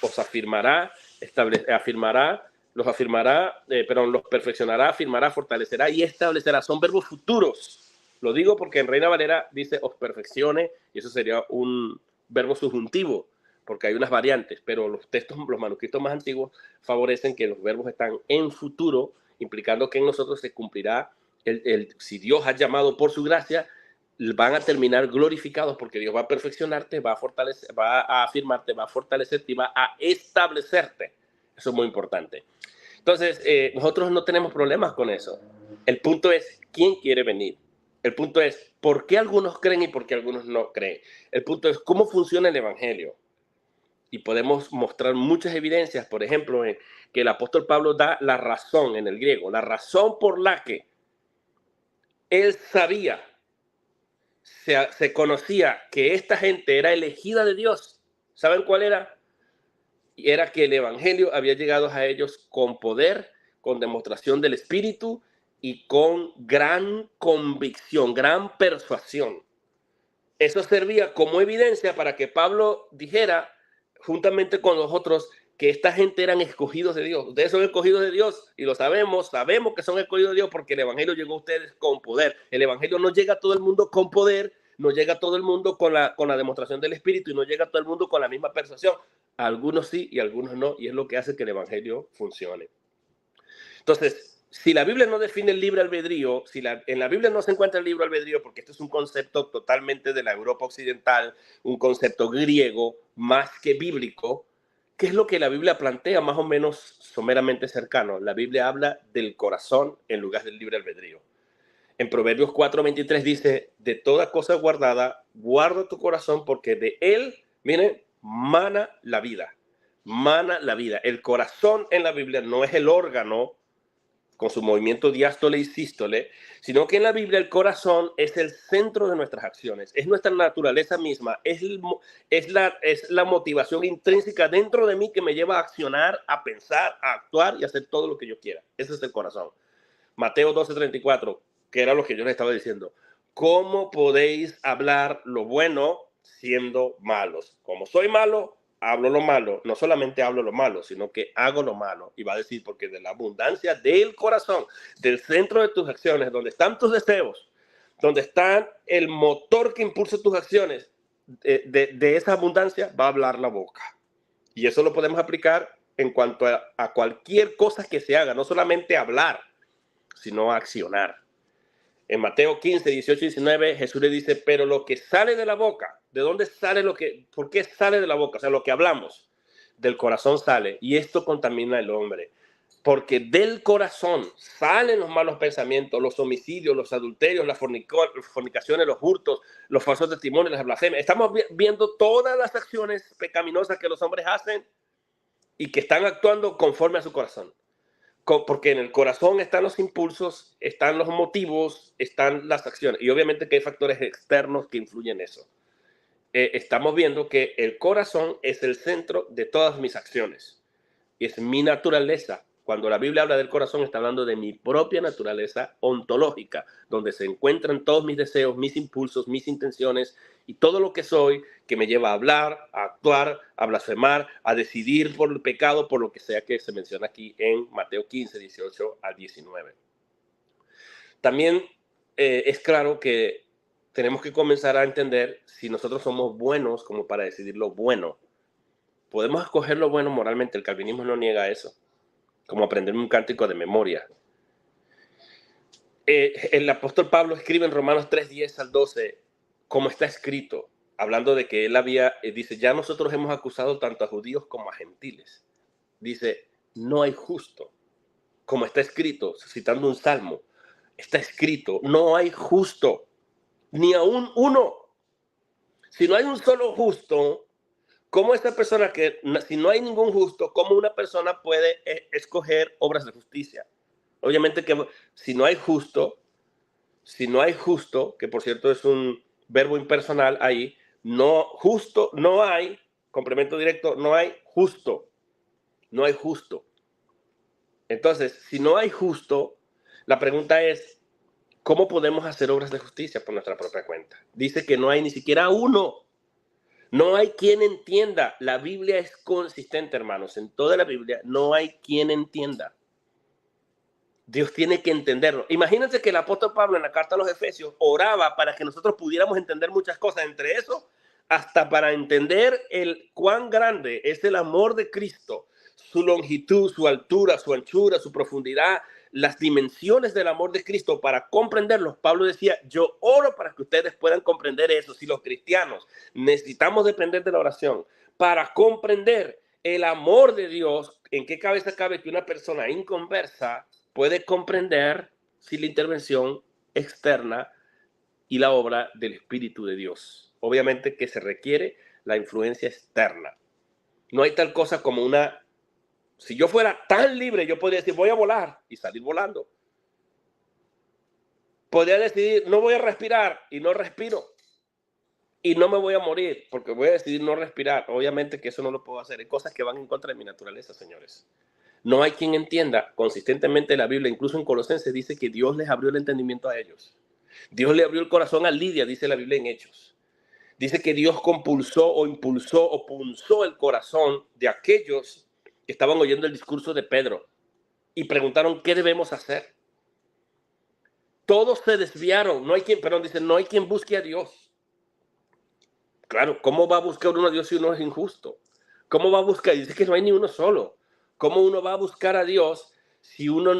Os afirmará, los perfeccionará, afirmará, fortalecerá y establecerá. Son verbos futuros. Lo digo porque en Reina Valera dice os perfeccione y eso sería un verbo subjuntivo porque hay unas variantes, pero los manuscritos más antiguos favorecen que los verbos están en futuro, implicando que en nosotros se cumplirá si Dios ha llamado por su gracia, van a terminar glorificados porque Dios va a perfeccionarte, va a fortalecer, va a afirmarte, va a fortalecerte y va a establecerte. Eso es muy importante. Entonces, nosotros no tenemos problemas con eso. El punto es, ¿quién quiere venir? El punto es, ¿por qué algunos creen y por qué algunos no creen? El punto es, ¿cómo funciona el evangelio? Y podemos mostrar muchas evidencias, por ejemplo, que el apóstol Pablo da la razón en el griego, la razón por la que él sabía, se conocía que esta gente era elegida de Dios. ¿Saben cuál era? Y era que el evangelio había llegado a ellos con poder, con demostración del Espíritu y con gran convicción, gran persuasión. Eso servía como evidencia para que Pablo dijera, juntamente con los otros, que esta gente eran escogidos de Dios. Ustedes son escogidos de Dios y lo sabemos que son escogidos de Dios porque el evangelio llegó a ustedes con poder. El evangelio no llega a todo el mundo con poder, no llega a todo el mundo con la demostración del Espíritu y no llega a todo el mundo con la misma persuasión. A algunos sí y a algunos no, y es lo que hace que el evangelio funcione. Entonces, si la Biblia no define el libre albedrío, en la Biblia no se encuentra el libre albedrío, porque esto es un concepto totalmente de la Europa occidental, un concepto griego más que bíblico, ¿qué es lo que la Biblia plantea más o menos someramente cercano? La Biblia habla del corazón en lugar del libre albedrío. En Proverbios 4:23 dice, de toda cosa guardada, guarda tu corazón porque de él, miren, mana la vida. Mana la vida. El corazón en la Biblia no es el órgano con su movimiento diástole y sístole, sino que en la Biblia el corazón es el centro de nuestras acciones, es nuestra naturaleza misma, es la motivación intrínseca dentro de mí que me lleva a accionar, a pensar, a actuar y a hacer todo lo que yo quiera. Ese es el corazón. Mateo 12:34, que era lo que yo les estaba diciendo. ¿Cómo podéis hablar lo bueno siendo malos? Como soy malo, hablo lo malo. No solamente hablo lo malo, sino que hago lo malo. Y va a decir, porque de la abundancia del corazón, del centro de tus acciones, donde están tus deseos, donde está el motor que impulsa tus acciones, de esa abundancia va a hablar la boca. Y eso lo podemos aplicar en cuanto a cualquier cosa que se haga, no solamente hablar, sino accionar. En Mateo 15, 18 y 19, Jesús le dice, pero lo que sale de la boca, ¿de dónde sale por qué sale de la boca? O sea, lo que hablamos, del corazón sale, y esto contamina al hombre. Porque del corazón salen los malos pensamientos, los homicidios, los adulterios, las fornicaciones, los hurtos, los falsos testimonios, las blasfemias. Estamos viendo todas las acciones pecaminosas que los hombres hacen y que están actuando conforme a su corazón. Porque en el corazón están los impulsos, están los motivos, están las acciones. Y obviamente que hay factores externos que influyen en eso. Estamos viendo que el corazón es el centro de todas mis acciones. Y es mi naturaleza. Cuando la Biblia habla del corazón, está hablando de mi propia naturaleza ontológica, donde se encuentran todos mis deseos, mis impulsos, mis intenciones y todo lo que soy, que me lleva a hablar, a actuar, a blasfemar, a decidir por el pecado, por lo que sea que se menciona aquí en Mateo 15, 18 al 19. También es claro que tenemos que comenzar a entender si nosotros somos buenos como para decidir lo bueno. Podemos escoger lo bueno moralmente, el calvinismo no niega eso, como aprenderme un cántico de memoria. El apóstol Pablo escribe en Romanos 3, 10 al 12, como está escrito, hablando de que él dice, ya nosotros hemos acusado tanto a judíos como a gentiles. Dice, no hay justo, como está escrito, citando un salmo, está escrito, no hay justo, ni aún uno. Si no hay un solo justo, ¿cómo esta persona si no hay ningún justo, cómo una persona puede escoger obras de justicia? Obviamente que si no hay justo, que por cierto es un verbo impersonal ahí, no hay, complemento directo, no hay justo. Entonces, si no hay justo, la pregunta es, ¿cómo podemos hacer obras de justicia por nuestra propia cuenta? Dice que no hay ni siquiera uno. No hay quien entienda. La Biblia es consistente, hermanos. En toda la Biblia no hay quien entienda. Dios tiene que entenderlo. Imagínense que el apóstol Pablo en la carta a los Efesios oraba para que nosotros pudiéramos entender muchas cosas. Entre eso, hasta para entender cuán grande es el amor de Cristo, su longitud, su altura, su anchura, su profundidad, las dimensiones del amor de Cristo. Para comprenderlos, Pablo decía, yo oro para que ustedes puedan comprender eso. Si los cristianos necesitamos depender de la oración para comprender el amor de Dios, ¿en qué cabeza cabe que una persona inconversa puede comprender sin la intervención externa y la obra del Espíritu de Dios? Obviamente que se requiere la influencia externa. No hay tal cosa como una... Si yo fuera tan libre, yo podría decir, voy a volar y salir volando. Podría decidir, no voy a respirar y no respiro. Y no me voy a morir porque voy a decidir no respirar. Obviamente que eso no lo puedo hacer. Hay cosas que van en contra de mi naturaleza, señores. No hay quien entienda consistentemente la Biblia. Incluso en Colosenses dice que Dios les abrió el entendimiento a ellos. Dios le abrió el corazón a Lidia, dice la Biblia en Hechos. Dice que Dios compulsó o impulsó o punzó el corazón de aquellos que estaban oyendo el discurso de Pedro y preguntaron, ¿qué debemos hacer? Todos se desviaron. No hay quien busque a Dios. Claro, ¿cómo va a buscar uno a Dios si uno es injusto? ¿Cómo va a buscar? Dice que no hay ni uno solo. ¿Cómo uno va a buscar a Dios si uno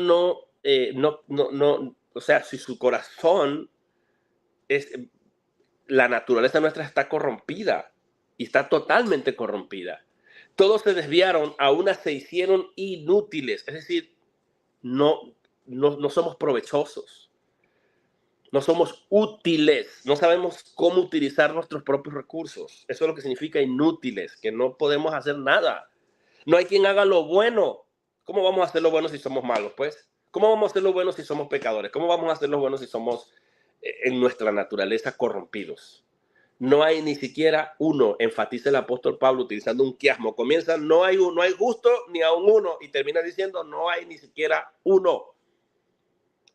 o sea, si su corazón la naturaleza nuestra está corrompida y está totalmente corrompida? Todos se desviaron, a unas se hicieron inútiles, es decir, no somos provechosos, no somos útiles, no sabemos cómo utilizar nuestros propios recursos. Eso es lo que significa inútiles, que no podemos hacer nada. No hay quien haga lo bueno. ¿Cómo vamos a hacer lo bueno si somos malos, pues? ¿Cómo vamos a hacer lo bueno si somos pecadores? ¿Cómo vamos a hacer lo bueno si somos en nuestra naturaleza corrompidos? No hay ni siquiera uno, enfatiza el apóstol Pablo utilizando un quiasmo. Comienza, no hay justo ni aun uno, y termina diciendo, no hay ni siquiera uno.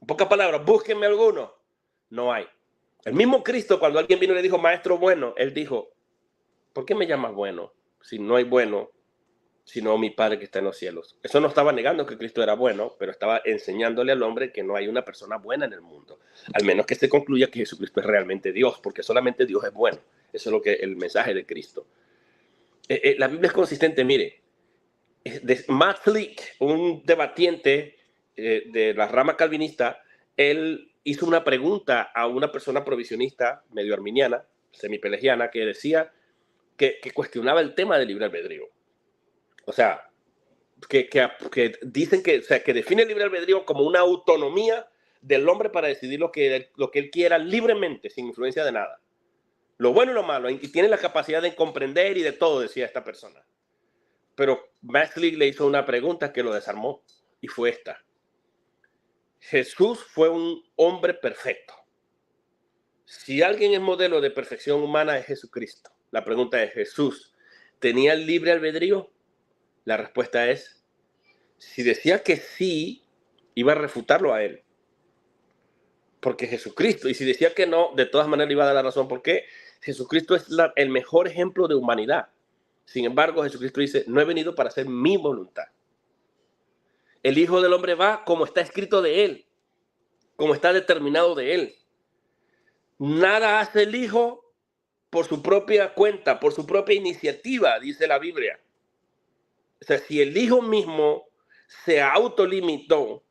En pocas palabras, búsquenme alguno. No hay. El mismo Cristo, cuando alguien vino y le dijo, maestro bueno, él dijo, ¿por qué me llamas bueno? Si no hay bueno, sino mi Padre que está en los cielos. Eso no estaba negando que Cristo era bueno, pero estaba enseñándole al hombre que no hay una persona buena en el mundo, al menos que se concluya que Jesucristo es realmente Dios, porque solamente Dios es bueno. Eso es lo que el mensaje de Cristo. La Biblia es consistente, mire. Matt Slick, un debatiente de la rama calvinista, él hizo una pregunta a una persona provisionista, medio arminiana, semipelegiana, que decía que cuestionaba el tema del libre albedrío. O sea, que dicen que, o sea, que define el libre albedrío como una autonomía del hombre para decidir lo que él quiera libremente, sin influencia de nada. Lo bueno y lo malo, y tiene la capacidad de comprender y de todo, decía esta persona. Pero Matt Slick le hizo una pregunta que lo desarmó, y fue esta. Jesús fue un hombre perfecto. Si alguien es modelo de perfección humana, es Jesucristo. La pregunta es, ¿Jesús tenía el libre albedrío? La respuesta es, si decía que sí, iba a refutarlo a él. Porque Jesucristo, y si decía que no, de todas maneras le iba a dar la razón, porque Jesucristo es el mejor ejemplo de humanidad. Sin embargo, Jesucristo dice, no he venido para hacer mi voluntad. El Hijo del Hombre va como está escrito de él, como está determinado de él. Nada hace el Hijo por su propia cuenta, por su propia iniciativa, dice la Biblia. O sea, si el Hijo mismo se autolimitó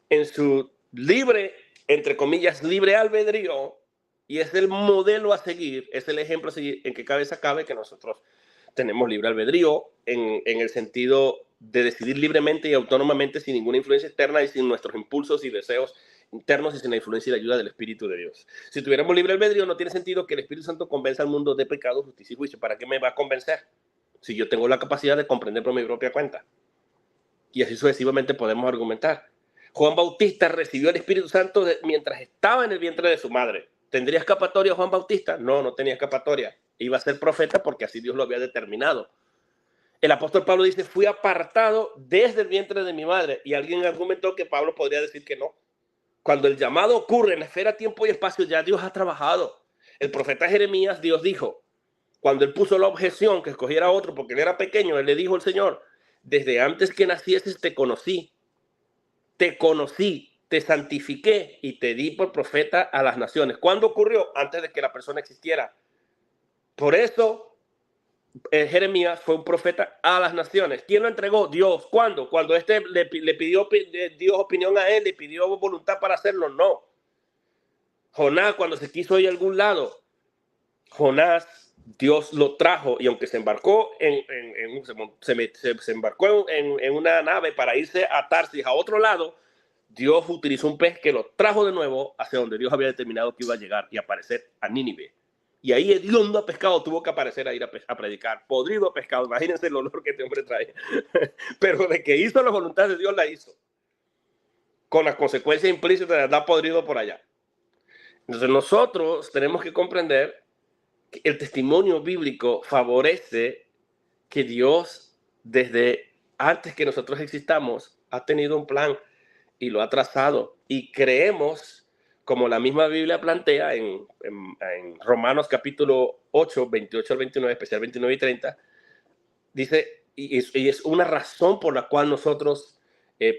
en su libre, entre comillas, libre albedrío, y es el modelo a seguir, es el ejemplo a seguir, en qué cabeza cabe que nosotros tenemos libre albedrío en el sentido de decidir libremente y autónomamente sin ninguna influencia externa y sin nuestros impulsos y deseos internos y sin la influencia y la ayuda del Espíritu de Dios. Si tuviéramos libre albedrío, no tiene sentido que el Espíritu Santo convenza al mundo de pecado, justicia y juicio. ¿Para qué me va a convencer? Si yo tengo la capacidad de comprender por mi propia cuenta. Y así sucesivamente podemos argumentar. Juan Bautista recibió el Espíritu Santo mientras estaba en el vientre de su madre. ¿Tendría escapatoria Juan Bautista? No, no tenía escapatoria. Iba a ser profeta porque así Dios lo había determinado. El apóstol Pablo dice, fui apartado desde el vientre de mi madre. Y alguien argumentó que Pablo podría decir que no. Cuando el llamado ocurre en la esfera tiempo y espacio, ya Dios ha trabajado. El profeta Jeremías, Dios dijo, cuando él puso la objeción que escogiera otro porque él era pequeño, él le dijo al Señor, desde antes que nacieses te conocí, te santifiqué y te di por profeta a las naciones. ¿Cuándo ocurrió? Antes de que la persona existiera. Por eso, Jeremías fue un profeta a las naciones. ¿Quién lo entregó? Dios. ¿Cuándo? Cuando le pidió Dios opinión a él, le pidió voluntad para hacerlo. No. Jonás, cuando se quiso ir a algún lado, Jonás, Dios lo trajo, y aunque se embarcó se embarcó en una nave para irse a Tarsis, a otro lado, Dios utilizó un pez que lo trajo de nuevo hacia donde Dios había determinado que iba a llegar y aparecer a Nínive. Y ahí hediondo a pescado tuvo que aparecer a ir a predicar. Podrido a pescado. Imagínense el olor que este hombre trae. Pero de que hizo la voluntad de Dios, la hizo. Con las consecuencias implícitas de andar podrido por allá. Entonces nosotros tenemos que comprender que el testimonio bíblico favorece que Dios, desde antes que nosotros existamos, ha tenido un plan y lo ha trazado. Y creemos, como la misma Biblia plantea en Romanos capítulo 8, 28 al 29, especial 29 y 30, dice, y es una razón por la cual nosotros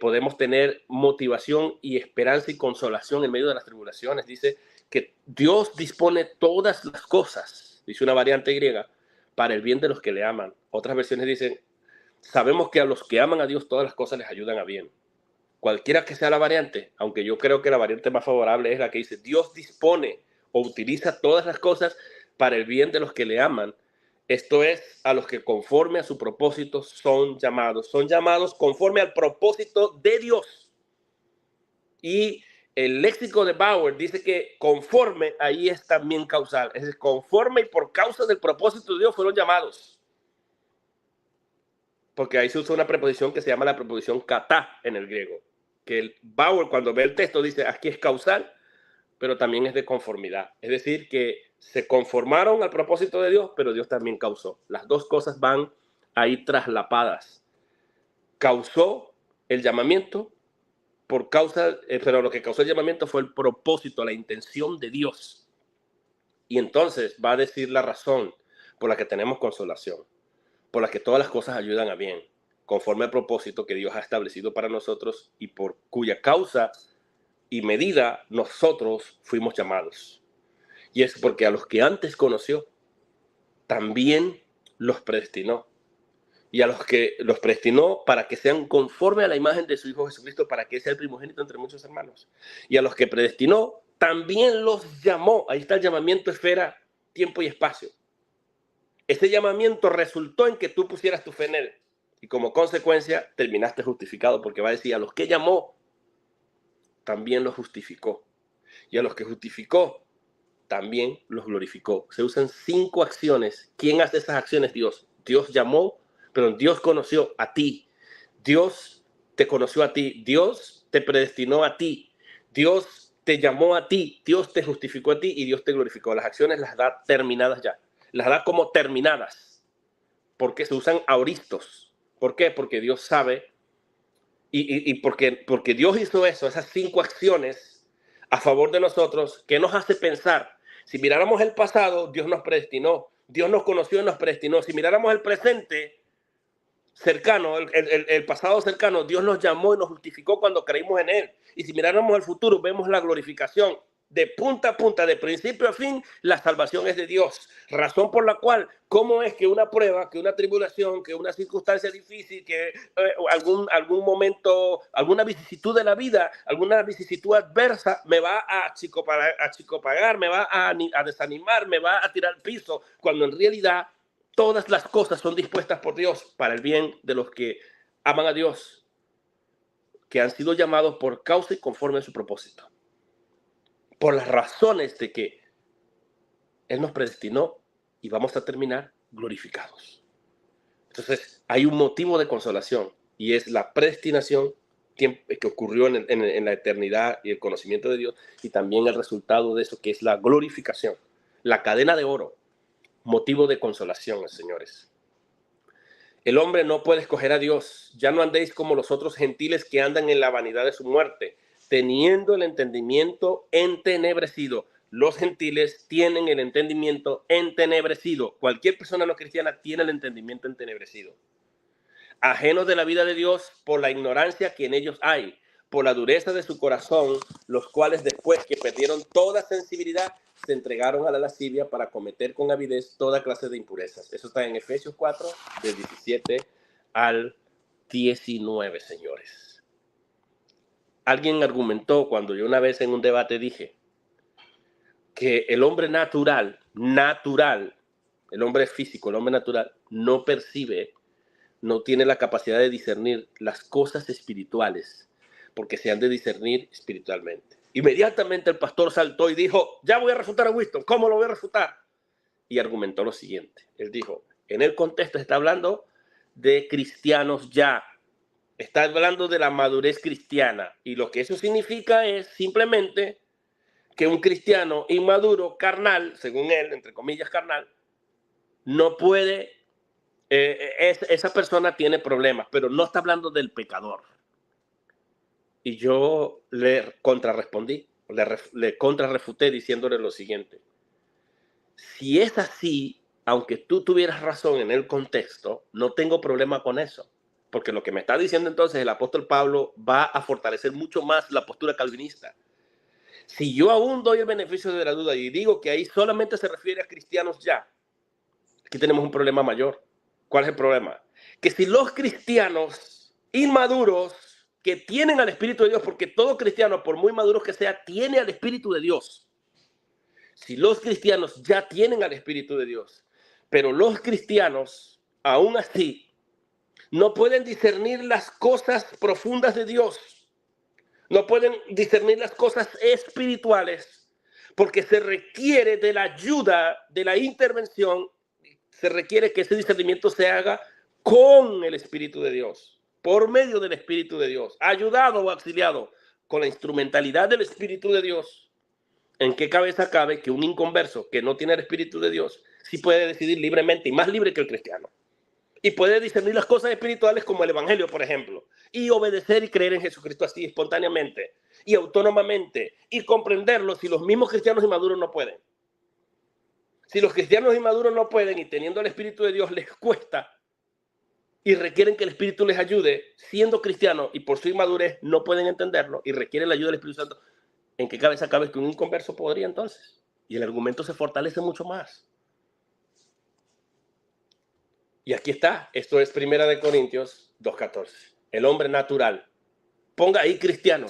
podemos tener motivación y esperanza y consolación en medio de las tribulaciones. Dice que Dios dispone todas las cosas, dice una variante griega, para el bien de los que le aman. Otras versiones dicen, sabemos que a los que aman a Dios todas las cosas les ayudan a bien. Cualquiera que sea la variante, aunque yo creo que la variante más favorable es la que dice, Dios dispone o utiliza todas las cosas para el bien de los que le aman. Esto es, a los que conforme a su propósito son llamados conforme al propósito de Dios. Y el léxico de Bauer dice que conforme ahí es también causal, es decir, conforme y por causa del propósito de Dios fueron llamados. Porque ahí se usa una preposición que se llama la preposición kata en el griego. Que el Bauer, cuando ve el texto, dice aquí es causal, pero también es de conformidad. Es decir, que se conformaron al propósito de Dios, pero Dios también causó. Las dos cosas van ahí traslapadas. Causó el llamamiento por causa, pero lo que causó el llamamiento fue el propósito, la intención de Dios. Y entonces va a decir la razón por la que tenemos consolación, por la que todas las cosas ayudan a bien, conforme al propósito que Dios ha establecido para nosotros y por cuya causa y medida nosotros fuimos llamados. Y es porque a los que antes conoció, también los predestinó. Y a los que los predestinó para que sean conforme a la imagen de su Hijo Jesucristo, para que sea el primogénito entre muchos hermanos. Y a los que predestinó, también los llamó. Ahí está el llamamiento, esfera, tiempo y espacio. Ese llamamiento resultó en que tú pusieras tu fe en él. Y como consecuencia, terminaste justificado, porque va a decir, a los que llamó, también los justificó. Y a los que justificó, también los glorificó. Se usan 5 acciones. ¿Quién hace esas acciones? Dios. Dios llamó, pero Dios conoció a ti. Dios te conoció a ti. Dios te predestinó a ti. Dios te llamó a ti. Dios te justificó a ti y Dios te glorificó. Las acciones las da terminadas ya. Las da como terminadas. Porque se usan auristos. ¿Por qué? Porque Dios sabe y porque Dios hizo eso, esas 5 acciones a favor de nosotros, que nos hace pensar. Si miráramos el pasado, Dios nos predestinó. Dios nos conoció y nos predestinó. Si miráramos el presente cercano, el pasado cercano, Dios nos llamó y nos justificó cuando creímos en Él. Y si miráramos el futuro, vemos la glorificación. De punta a punta, de principio a fin, la salvación es de Dios. Razón por la cual, ¿cómo es que una prueba, que una tribulación, que una circunstancia difícil, que algún momento, alguna vicisitud de la vida, alguna vicisitud adversa me va a achicopagar, me va a desanimar, me va a tirar al piso, cuando en realidad todas las cosas son dispuestas por Dios para el bien de los que aman a Dios, que han sido llamados por causa y conforme a su propósito? Por las razones de que Él nos predestinó y vamos a terminar glorificados. Entonces, hay un motivo de consolación y es la predestinación que ocurrió en la eternidad y el conocimiento de Dios, y también el resultado de eso, que es la glorificación, la cadena de oro, motivo de consolación, señores. El hombre no puede escoger a Dios. Ya no andéis como los otros gentiles que andan en la vanidad de su muerte. teniendo el entendimiento entenebrecido. Los gentiles tienen el entendimiento entenebrecido. Cualquier persona no cristiana tiene el entendimiento entenebrecido. Ajenos de la vida de Dios por la ignorancia que en ellos hay, por la dureza de su corazón, los cuales después que perdieron toda sensibilidad, se entregaron a la lascivia para cometer con avidez toda clase de impurezas. Eso está en Efesios 4, del 17 al 19, señores. Alguien argumentó cuando yo una vez en un debate dije que el hombre natural, el hombre físico, el hombre natural, no percibe, no tiene la capacidad de discernir las cosas espirituales, porque se han de discernir espiritualmente. Inmediatamente el pastor saltó y dijo, ya voy a refutar a Winston, ¿cómo lo voy a refutar? Y argumentó lo siguiente, él dijo, en el contexto está hablando de cristianos ya, está hablando de la madurez cristiana, y lo que eso significa es simplemente que un cristiano inmaduro, carnal, según él, entre comillas carnal, no puede, esa persona tiene problemas, pero no está hablando del pecador. Y yo le contrarrespondí, le contrarrefuté diciéndole lo siguiente. Si es así, aunque tú tuvieras razón en el contexto, no tengo problema con eso. Porque lo que me está diciendo entonces el apóstol Pablo va a fortalecer mucho más la postura calvinista. Si yo aún doy el beneficio de la duda y digo que ahí solamente se refiere a cristianos ya, aquí tenemos un problema mayor. ¿Cuál es el problema? Que si los cristianos inmaduros que tienen al Espíritu de Dios, porque todo cristiano, por muy maduro que sea, tiene al Espíritu de Dios. Si los cristianos ya tienen al Espíritu de Dios, pero los cristianos, aún así, no pueden discernir las cosas profundas de Dios, no pueden discernir las cosas espirituales, porque se requiere de la ayuda, de la intervención, se requiere que ese discernimiento se haga con el Espíritu de Dios, por medio del Espíritu de Dios, ayudado o auxiliado con la instrumentalidad del Espíritu de Dios. ¿En qué cabeza cabe que un inconverso que no tiene el Espíritu de Dios sí puede decidir libremente y más libre que el cristiano? Y puede discernir las cosas espirituales como el Evangelio, por ejemplo, y obedecer y creer en Jesucristo así espontáneamente y autónomamente y comprenderlo si los mismos cristianos inmaduros no pueden. Si los cristianos inmaduros no pueden y teniendo el Espíritu de Dios les cuesta y requieren que el Espíritu les ayude, siendo cristianos y por su inmadurez no pueden entenderlo y requieren la ayuda del Espíritu Santo, ¿en qué cabeza cabe que un inconverso podría entonces? Y el argumento se fortalece mucho más. Y aquí está, esto es 1 Corintios 2:14. El hombre natural, ponga ahí cristiano,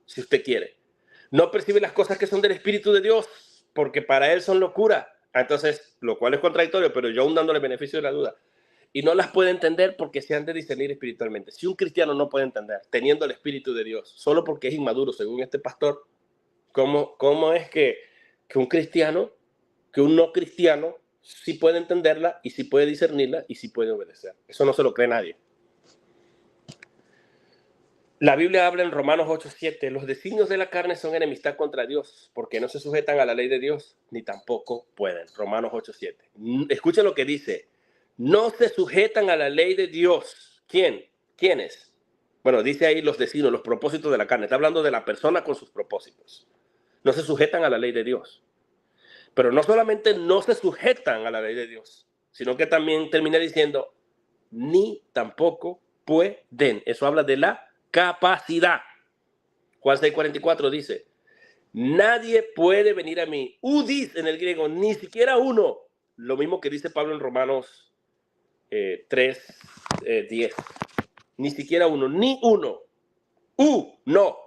si usted quiere, no percibe las cosas que son del Espíritu de Dios, porque para él son locura. Entonces, lo cual es contradictorio, pero yo aún dándole beneficio de la duda. Y no las puede entender porque se han de discernir espiritualmente. Si un cristiano no puede entender, teniendo el Espíritu de Dios, solo porque es inmaduro, según este pastor, ¿cómo es que un cristiano, que un no cristiano, sí puede entenderla y sí puede discernirla y sí puede obedecer? Eso no se lo cree nadie. La Biblia habla en Romanos 8:7, los designios de la carne son enemistad contra Dios, porque no se sujetan a la ley de Dios, ni tampoco pueden. Romanos 8:7. Escuchen lo que dice. No se sujetan a la ley de Dios. ¿Quién? ¿Quiénes? Bueno, dice ahí los designios, los propósitos de la carne. Está hablando de la persona con sus propósitos. No se sujetan a la ley de Dios. Pero no solamente no se sujetan a la ley de Dios, sino que también termina diciendo, ni tampoco pueden. Eso habla de la capacidad. Juan 6:44 dice, nadie puede venir a mí. Udis en el griego, ni siquiera uno. Lo mismo que dice Pablo en Romanos 3:10. Ni siquiera uno, ni uno. No.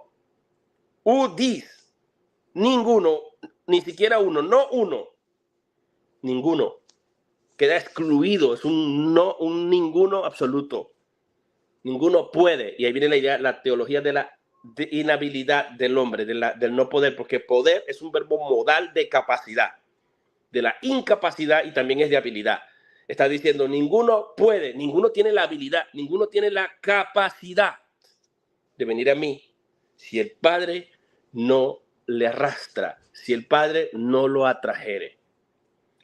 Udis. Ninguno, ni siquiera uno, no uno. Ninguno. Queda excluido, es un no, un ninguno absoluto. Ninguno puede, y ahí viene la idea, la teología de la inhabilidad del hombre, del no poder, porque poder es un verbo modal de capacidad, de la incapacidad y también es de habilidad. Está diciendo, ninguno puede, ninguno tiene la habilidad, ninguno tiene la capacidad de venir a mí si el Padre no le arrastra, si el Padre no lo atrajere.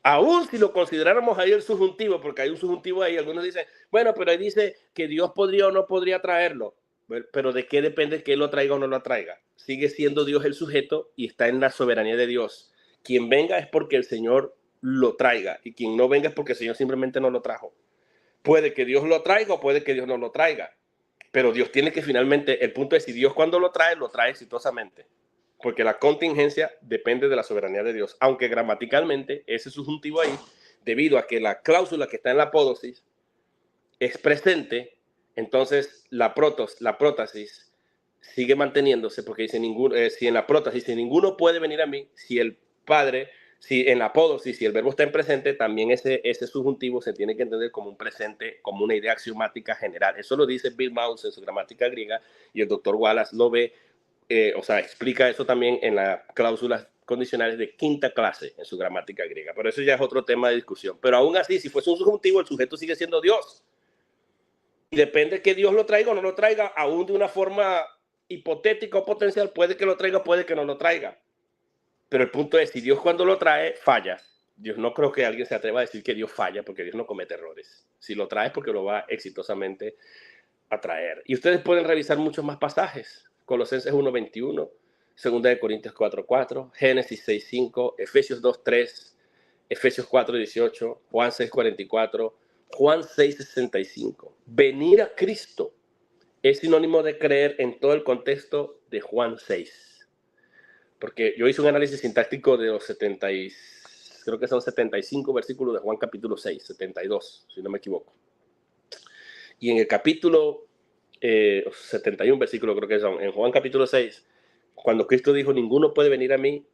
Aún si lo consideráramos ahí el subjuntivo, porque hay un subjuntivo ahí, algunos dicen, bueno, pero ahí dice que Dios podría o no podría traerlo. Pero ¿de qué depende que Él lo traiga o no lo traiga? Sigue siendo Dios el sujeto y está en la soberanía de Dios. Quien venga es porque el Señor lo traiga y quien no venga es porque el Señor simplemente no lo trajo. Puede que Dios lo traiga o puede que Dios no lo traiga. Pero Dios tiene que finalmente, el punto es si Dios cuando lo trae exitosamente. Porque la contingencia depende de la soberanía de Dios. Aunque gramaticalmente ese subjuntivo ahí, debido a que la cláusula que está en la apódosis es presente, entonces la prótasis sigue manteniéndose porque dice si en la prótasis, si ninguno puede venir a mí, si el Padre, si en la apódosis, si el verbo está en presente, también ese subjuntivo se tiene que entender como un presente, como una idea axiomática general. Eso lo dice Bill Mouse en su gramática griega y el doctor Wallace lo ve, explica eso también en las cláusulas condicionales de quinta clase en su gramática griega. Pero eso ya es otro tema de discusión. Pero aún así, si fuese un subjuntivo, el sujeto sigue siendo Dios. Y depende que Dios lo traiga o no lo traiga, aún de una forma hipotética o potencial, puede que lo traiga, puede que no lo traiga. Pero el punto es, si Dios cuando lo trae, falla. Dios no creo que alguien se atreva a decir que Dios falla, porque Dios no comete errores. Si lo trae, porque lo va exitosamente a traer. Y ustedes pueden revisar muchos más pasajes. Colosenses 1:21, 2 Corintios 4:4, Génesis 6:5, Efesios 2:3, Efesios 4:18, Juan 6:44, Juan 6:65. Venir a Cristo es sinónimo de creer en todo el contexto de Juan 6. Porque yo hice un análisis sintáctico de los creo que son 75 versículos de Juan capítulo 6, 72, si no me equivoco. Y en el capítulo 71 versículos creo que son, en Juan capítulo 6, cuando Cristo dijo, ninguno puede venir a mí,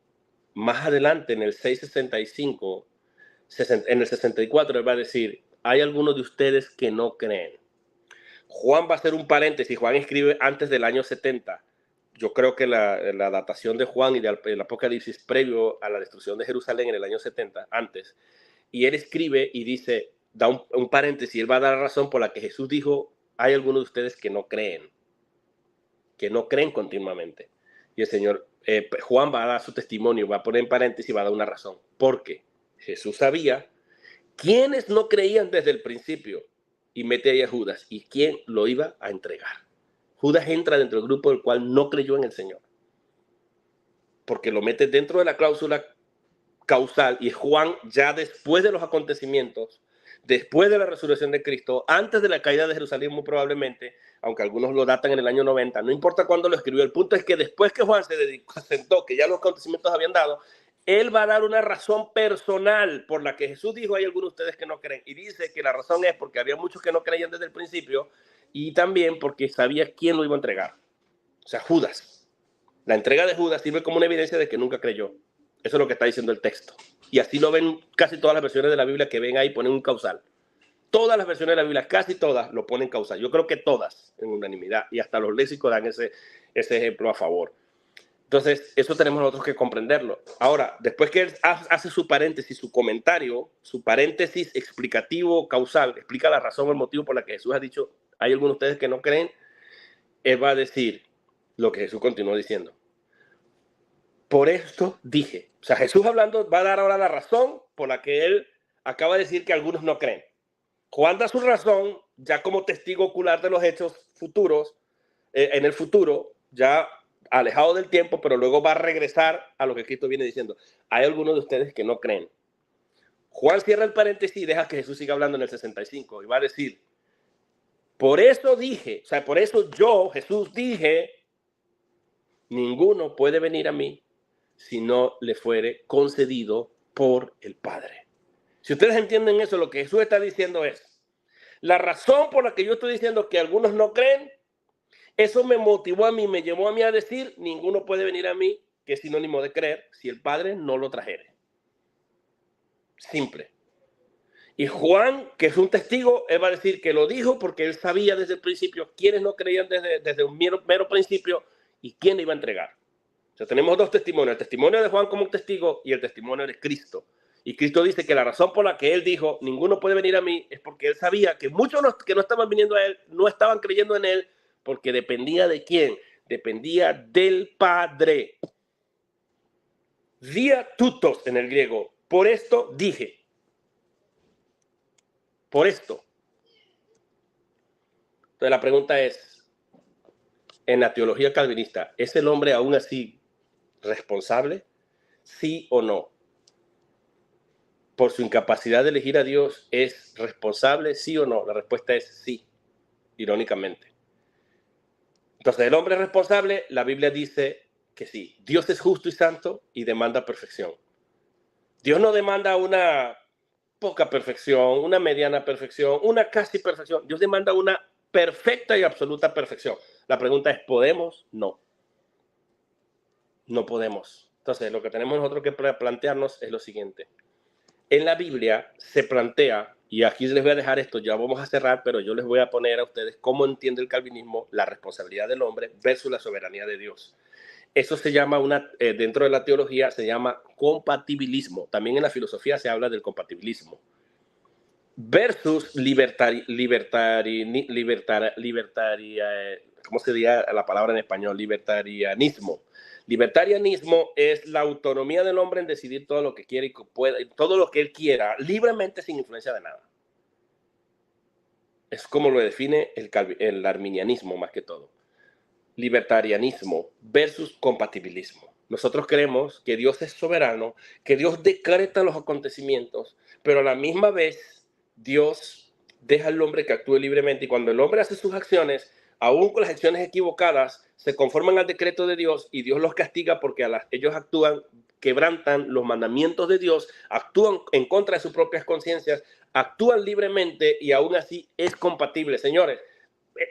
más adelante en el 6:65, en el 64 él va a decir, hay algunos de ustedes que no creen. Juan va a hacer un paréntesis, Juan escribe antes del año 70. Yo creo que la datación de Juan y del Apocalipsis previo a la destrucción de Jerusalén en el año 70, antes, y él escribe y dice, da un paréntesis, y él va a dar la razón por la que Jesús dijo, hay algunos de ustedes que no creen continuamente. Y el Señor, Juan va a dar su testimonio, va a poner en paréntesis y va a dar una razón. Porque Jesús sabía quiénes no creían desde el principio y mete ahí a Judas y quién lo iba a entregar. Judas entra dentro del grupo del cual no creyó en el Señor. Porque lo mete dentro de la cláusula causal y Juan ya después de los acontecimientos, después de la resurrección de Cristo, antes de la caída de Jerusalén muy probablemente, aunque algunos lo datan en el año 90, no importa cuándo lo escribió, el punto es que después que Juan se sentó, que ya los acontecimientos habían dado, él va a dar una razón personal por la que Jesús dijo, hay algunos de ustedes que no creen, y dice que la razón es porque había muchos que no creían desde el principio, y también porque sabía quién lo iba a entregar, o sea, Judas. La entrega de Judas sirve como una evidencia de que nunca creyó. Eso es lo que está diciendo el texto. Y así lo ven casi todas las versiones de la Biblia que ven ahí, ponen un causal. Todas las versiones de la Biblia, casi todas, lo ponen causal. Yo creo que todas, en unanimidad. Y hasta los léxicos dan ese ejemplo a favor. Entonces, eso tenemos nosotros que comprenderlo. Ahora, después que él hace su paréntesis, su comentario, su paréntesis explicativo, causal, explica la razón o el motivo por la que Jesús ha dicho, hay algunos de ustedes que no creen, él va a decir lo que Jesús continuó diciendo. Por esto dije, o sea, Jesús hablando va a dar ahora la razón por la que él acaba de decir que algunos no creen. Juan da su razón ya como testigo ocular de los hechos futuros, en el futuro, ya alejado del tiempo, pero luego va a regresar a lo que Cristo viene diciendo. Hay algunos de ustedes que no creen. Juan cierra el paréntesis y deja que Jesús siga hablando en el 65 y va a decir, por eso dije, o sea, por eso yo, Jesús, dije, ninguno puede venir a mí si no le fuere concedido por el Padre. Si ustedes entienden eso, lo que Jesús está diciendo es, la razón por la que yo estoy diciendo que algunos no creen, eso me motivó a mí, me llevó a mí a decir, ninguno puede venir a mí, que es sinónimo de creer, si el Padre no lo trajere. Simple. Y Juan, que es un testigo, él va a decir que lo dijo porque él sabía desde el principio quiénes no creían desde un mero principio y quién le iba a entregar. O sea, tenemos dos testimonios, el testimonio de Juan como un testigo y el testimonio de Cristo. Y Cristo dice que la razón por la que él dijo, ninguno puede venir a mí, es porque él sabía que muchos que no estaban viniendo a él, no estaban creyendo en él, porque dependía de quién, dependía del Padre. Dia tutos en el griego, por esto dije. Por esto. Entonces la pregunta es, en la teología calvinista, ¿es el hombre aún así responsable? ¿Sí o no? Por su incapacidad de elegir a Dios, ¿es responsable? ¿Sí o no? La respuesta es sí, irónicamente. Entonces, ¿el hombre es responsable? La Biblia dice que sí. Dios es justo y santo y demanda perfección. Dios no demanda una poca perfección, una mediana perfección, una casi perfección. Dios demanda una perfecta y absoluta perfección. La pregunta es, ¿podemos? No. No podemos. Entonces, lo que tenemos nosotros que plantearnos es lo siguiente. En la Biblia se plantea, y aquí les voy a dejar esto, ya vamos a cerrar, pero yo les voy a poner a ustedes cómo entiende el calvinismo la responsabilidad del hombre versus la soberanía de Dios. Eso se llama dentro de la teología se llama compatibilismo. También en la filosofía se habla del compatibilismo. Versus ¿cómo se diría la palabra en español? Libertarianismo. Libertarianismo es la autonomía del hombre en decidir todo lo que quiere y puede, todo lo que él quiera, libremente sin influencia de nada. Es como lo define el arminianismo más que todo. Libertarianismo versus compatibilismo. Nosotros creemos que Dios es soberano, que Dios decreta los acontecimientos, pero a la misma vez Dios deja al hombre que actúe libremente, y cuando el hombre hace sus acciones, aún con las acciones equivocadas, se conforman al decreto de Dios y Dios los castiga porque ellos actúan, quebrantan los mandamientos de Dios, actúan en contra de sus propias conciencias, actúan libremente y aún así es compatible. Señores,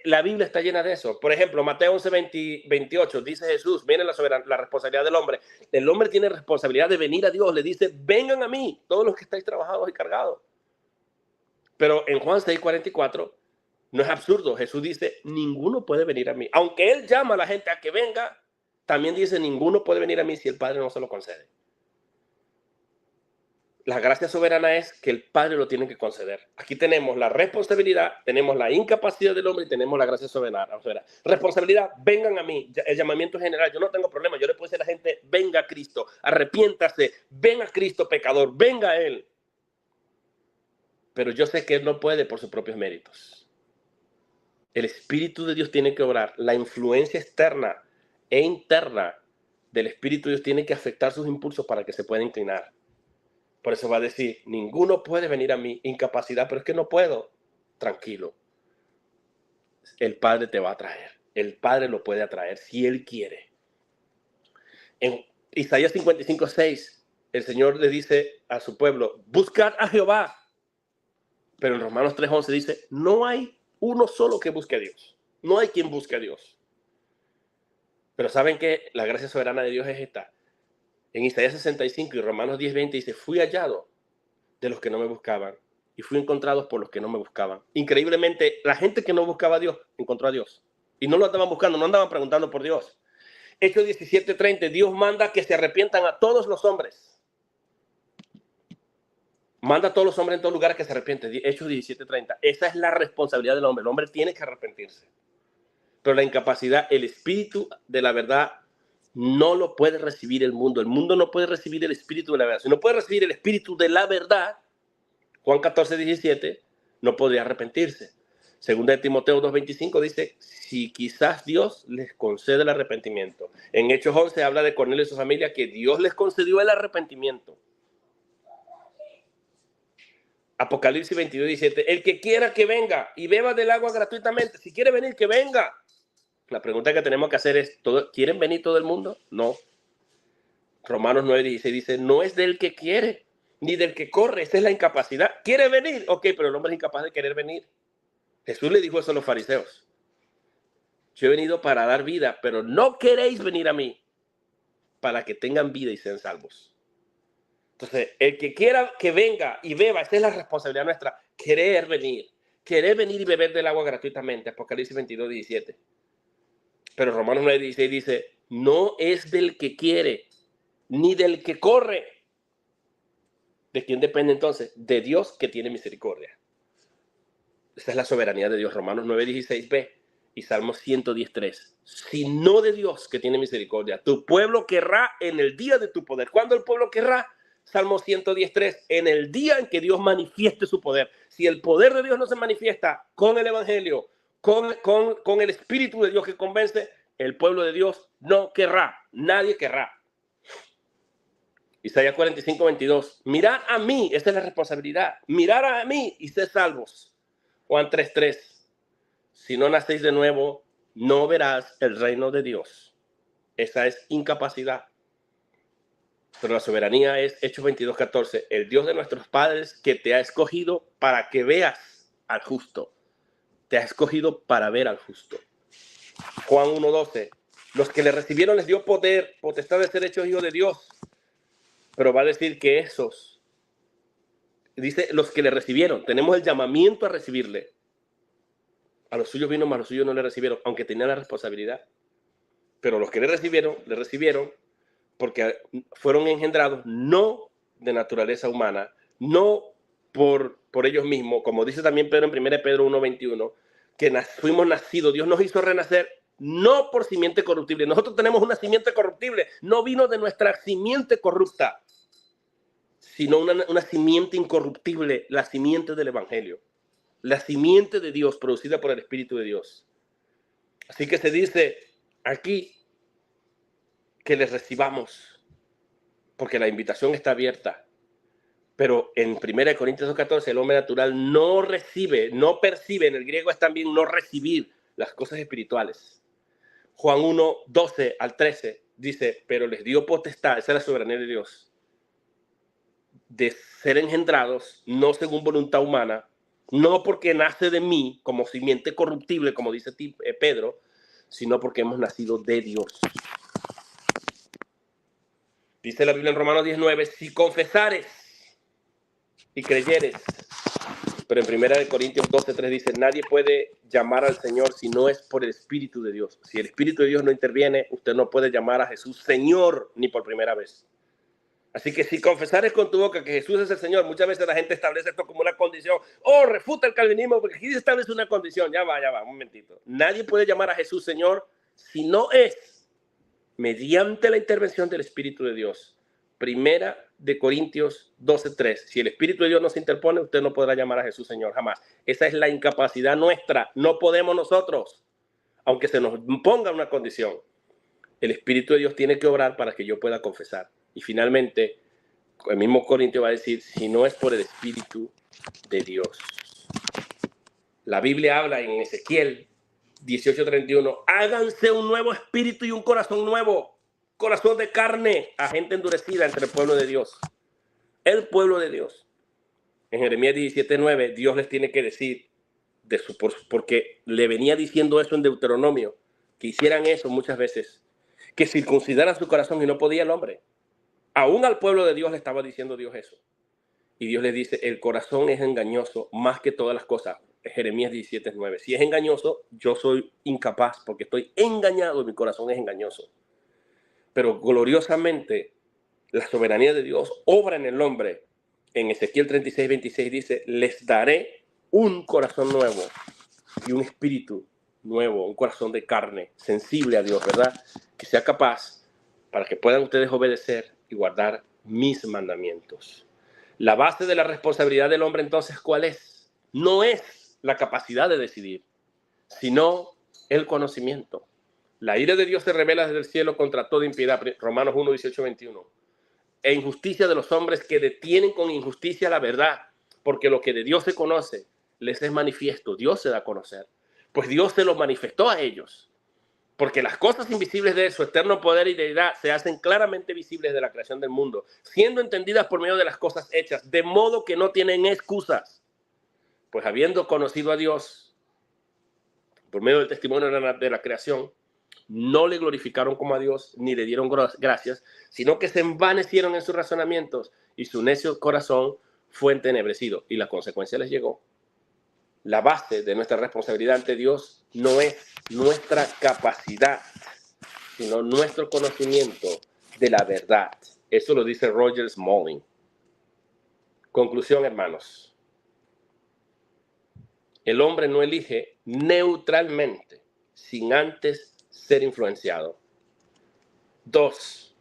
la Biblia está llena de eso. Por ejemplo, Mateo 11:28 dice Jesús, viene la responsabilidad del hombre. El hombre tiene responsabilidad de venir a Dios. Le dice, vengan a mí, todos los que estáis trabajados y cargados. Pero en Juan 6:44 no es absurdo. Jesús dice, ninguno puede venir a mí. Aunque él llama a la gente a que venga, también dice, ninguno puede venir a mí si el Padre no se lo concede. La gracia soberana es que el Padre lo tiene que conceder. Aquí tenemos la responsabilidad, tenemos la incapacidad del hombre y tenemos la gracia soberana. Responsabilidad, vengan a mí. El llamamiento general, yo no tengo problema. Yo le puedo decir a la gente, venga a Cristo, arrepiéntase, ven a Cristo pecador, venga a Él. Pero yo sé que Él no puede por sus propios méritos. El Espíritu de Dios tiene que obrar. La influencia externa e interna del Espíritu de Dios tiene que afectar sus impulsos para que se pueda inclinar. Por eso va a decir, ninguno puede venir a mí, incapacidad, pero es que no puedo. Tranquilo. El Padre te va a traer. El Padre lo puede atraer si Él quiere. En Isaías 55:6, el Señor le dice a su pueblo, buscad a Jehová. Pero en Romanos 3:11 dice, no hay uno solo que busque a Dios. No hay quien busque a Dios. Pero ¿saben qué? La gracia soberana de Dios es esta. En Isaías 65 y Romanos 10:20 dice, fui hallado de los que no me buscaban y fui encontrado por los que no me buscaban. Increíblemente, la gente que no buscaba a Dios, encontró a Dios. Y no lo andaban buscando, no andaban preguntando por Dios. Hechos 17:30, Dios manda que se arrepientan a todos los hombres. Manda a todos los hombres en todo lugar que se arrepienten. Hechos 17:30. Esa es la responsabilidad del hombre. El hombre tiene que arrepentirse. Pero la incapacidad, el espíritu de la verdad, no lo puede recibir el mundo. El mundo no puede recibir el espíritu de la verdad. Si no puede recibir el espíritu de la verdad, Juan 14:17, no podría arrepentirse. Segunda de Timoteo 2:25 dice, si quizás Dios les concede el arrepentimiento. En Hechos 11 habla de Cornelio y su familia, que Dios les concedió el arrepentimiento. Apocalipsis 22:17, el que quiera que venga y beba del agua gratuitamente. Si quiere venir, que venga. La pregunta que tenemos que hacer es, ¿quieren venir todo el mundo? No. Romanos 9:16 dice, no es del que quiere, ni del que corre, esa es la incapacidad. ¿Quiere venir? Ok, pero el hombre es incapaz de querer venir. Jesús le dijo eso a los fariseos. Yo he venido para dar vida, pero no queréis venir a mí para que tengan vida y sean salvos. Entonces, el que quiera que venga y beba, esa es la responsabilidad nuestra, querer venir y beber del agua gratuitamente. Apocalipsis 22:17. Pero Romanos 9:16 dice, no es del que quiere, ni del que corre. ¿De quién depende entonces? De Dios, que tiene misericordia. Esa es la soberanía de Dios. Romanos 9:16b y Salmo 110:3. Sino de Dios, que tiene misericordia. Tu pueblo querrá en el día de tu poder. ¿Cuándo el pueblo querrá? Salmo 110:3. En el día en que Dios manifieste su poder. Si el poder de Dios no se manifiesta con el evangelio, con el Espíritu de Dios que convence, el pueblo de Dios no querrá, nadie querrá. Isaías 45, 22. Mirad a mí, esa es la responsabilidad. Mirad a mí y sed salvos. Juan 3, 3. Si no nacéis de nuevo, no verás el reino de Dios. Esa es incapacidad. Pero la soberanía es Hechos 22, 14. El Dios de nuestros padres que te ha escogido para que veas al justo. Te ha escogido para ver al justo. Juan 1, 12. Los que le recibieron les dio poder, potestad de ser hechos hijos de Dios. Pero va a decir que esos, dice los que le recibieron, tenemos el llamamiento a recibirle. A los suyos vino, mas los suyos no le recibieron, aunque tenían la responsabilidad. Pero los que le recibieron porque fueron engendrados no de naturaleza humana, no por ellos mismos, como dice también Pedro en 1 Pedro 1:21, que fuimos nacidos, Dios nos hizo renacer no por simiente corruptible. Nosotros tenemos una simiente corruptible, no vino de nuestra simiente corrupta, sino una simiente incorruptible, la simiente del Evangelio, la simiente de Dios producida por el Espíritu de Dios. Así que se dice aquí que les recibamos, porque la invitación está abierta. Pero en 1 Corintios 2:14 el hombre natural no recibe, no percibe, en el griego es también no recibir las cosas espirituales. Juan 1:12 al 13 dice, pero les dio potestad, esa es la soberanía de Dios, de ser engendrados, no según voluntad humana, no porque nace de mí como simiente corruptible, como dice Pedro, sino porque hemos nacido de Dios. Dice la Biblia en Romanos 19, si confesares y creyeres. Pero en 1 Corintios 12:3 dice, nadie puede llamar al Señor si no es por el Espíritu de Dios. Si el Espíritu de Dios no interviene, usted no puede llamar a Jesús Señor ni por primera vez. Así que si confesares con tu boca que Jesús es el Señor, muchas veces la gente establece esto como una condición. Oh, refuta el calvinismo porque aquí se establece una condición. Ya va, un momentito. Nadie puede llamar a Jesús Señor si no es mediante la intervención del Espíritu de Dios. 1 Corintios 12:3. Si el Espíritu de Dios no se interpone, usted no podrá llamar a Jesús Señor jamás. Esa es la incapacidad nuestra. No podemos nosotros, aunque se nos ponga una condición. El Espíritu de Dios tiene que obrar para que yo pueda confesar. Y finalmente, el mismo Corintio va a decir, si no es por el Espíritu de Dios. La Biblia habla en Ezequiel 18:31, háganse un nuevo espíritu y un corazón nuevo, corazón de carne, a gente endurecida entre el pueblo de Dios. El pueblo de Dios. En Jeremías 17:9, Dios les tiene que decir, porque le venía diciendo eso en Deuteronomio, que hicieran eso muchas veces, que circuncidaran su corazón y no podía el hombre. Aún al pueblo de Dios le estaba diciendo Dios eso. Y Dios le dice, el corazón es engañoso más que todas las cosas. Jeremías 17:9. Si es engañoso, yo soy incapaz porque estoy engañado y mi corazón es engañoso. Pero gloriosamente, la soberanía de Dios obra en el hombre. En Ezequiel 36:26 dice, les daré un corazón nuevo y un espíritu nuevo, un corazón de carne, sensible a Dios, ¿verdad? Que sea capaz para que puedan ustedes obedecer y guardar mis mandamientos. La base de la responsabilidad del hombre entonces, ¿cuál es? No es la capacidad de decidir, sino el conocimiento. La ira de Dios se revela desde el cielo contra toda impiedad, Romanos 1:18-21. E injusticia de los hombres que detienen con injusticia la verdad, porque lo que de Dios se conoce les es manifiesto, Dios se da a conocer. Pues Dios se lo manifestó a ellos, porque las cosas invisibles de su eterno poder y deidad se hacen claramente visibles de la creación del mundo, siendo entendidas por medio de las cosas hechas, de modo que no tienen excusas. Pues habiendo conocido a Dios por medio del testimonio de la creación, no le glorificaron como a Dios, ni le dieron gracias, sino que se envanecieron en sus razonamientos y su necio corazón fue entenebrecido. Y la consecuencia les llegó. La base de nuestra responsabilidad ante Dios no es nuestra capacidad, sino nuestro conocimiento de la verdad. Eso lo dice Roger Smalling. Conclusión, hermanos. El hombre no elige neutralmente, sin antes ser influenciado. 2.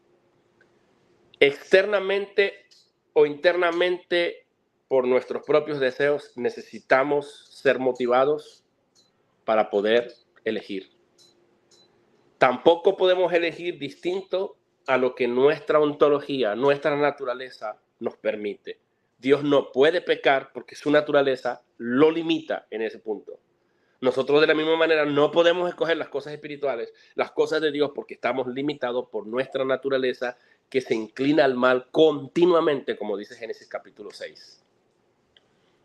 Externamente o internamente, por nuestros propios deseos, necesitamos ser motivados para poder elegir. Tampoco podemos elegir distinto a lo que nuestra ontología, nuestra naturaleza nos permite. Dios no puede pecar porque su naturaleza lo limita en ese punto. Nosotros de la misma manera no podemos escoger las cosas espirituales, las cosas de Dios, porque estamos limitados por nuestra naturaleza que se inclina al mal continuamente, como dice Génesis capítulo 6.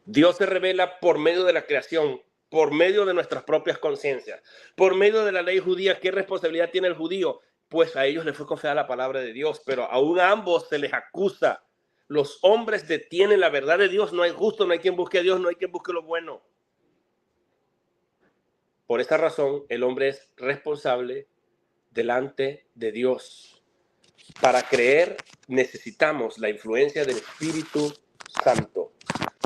Dios se revela por medio de la creación, por medio de nuestras propias conciencias, por medio de la ley judía. ¿Qué responsabilidad tiene el judío? Pues a ellos les fue confiada la palabra de Dios, pero aún a ambos se les acusa. Los hombres detienen la verdad de Dios. No hay justo, no hay quien busque a Dios, no hay quien busque lo bueno. Por esta razón, el hombre es responsable delante de Dios. Para creer necesitamos la influencia del Espíritu Santo.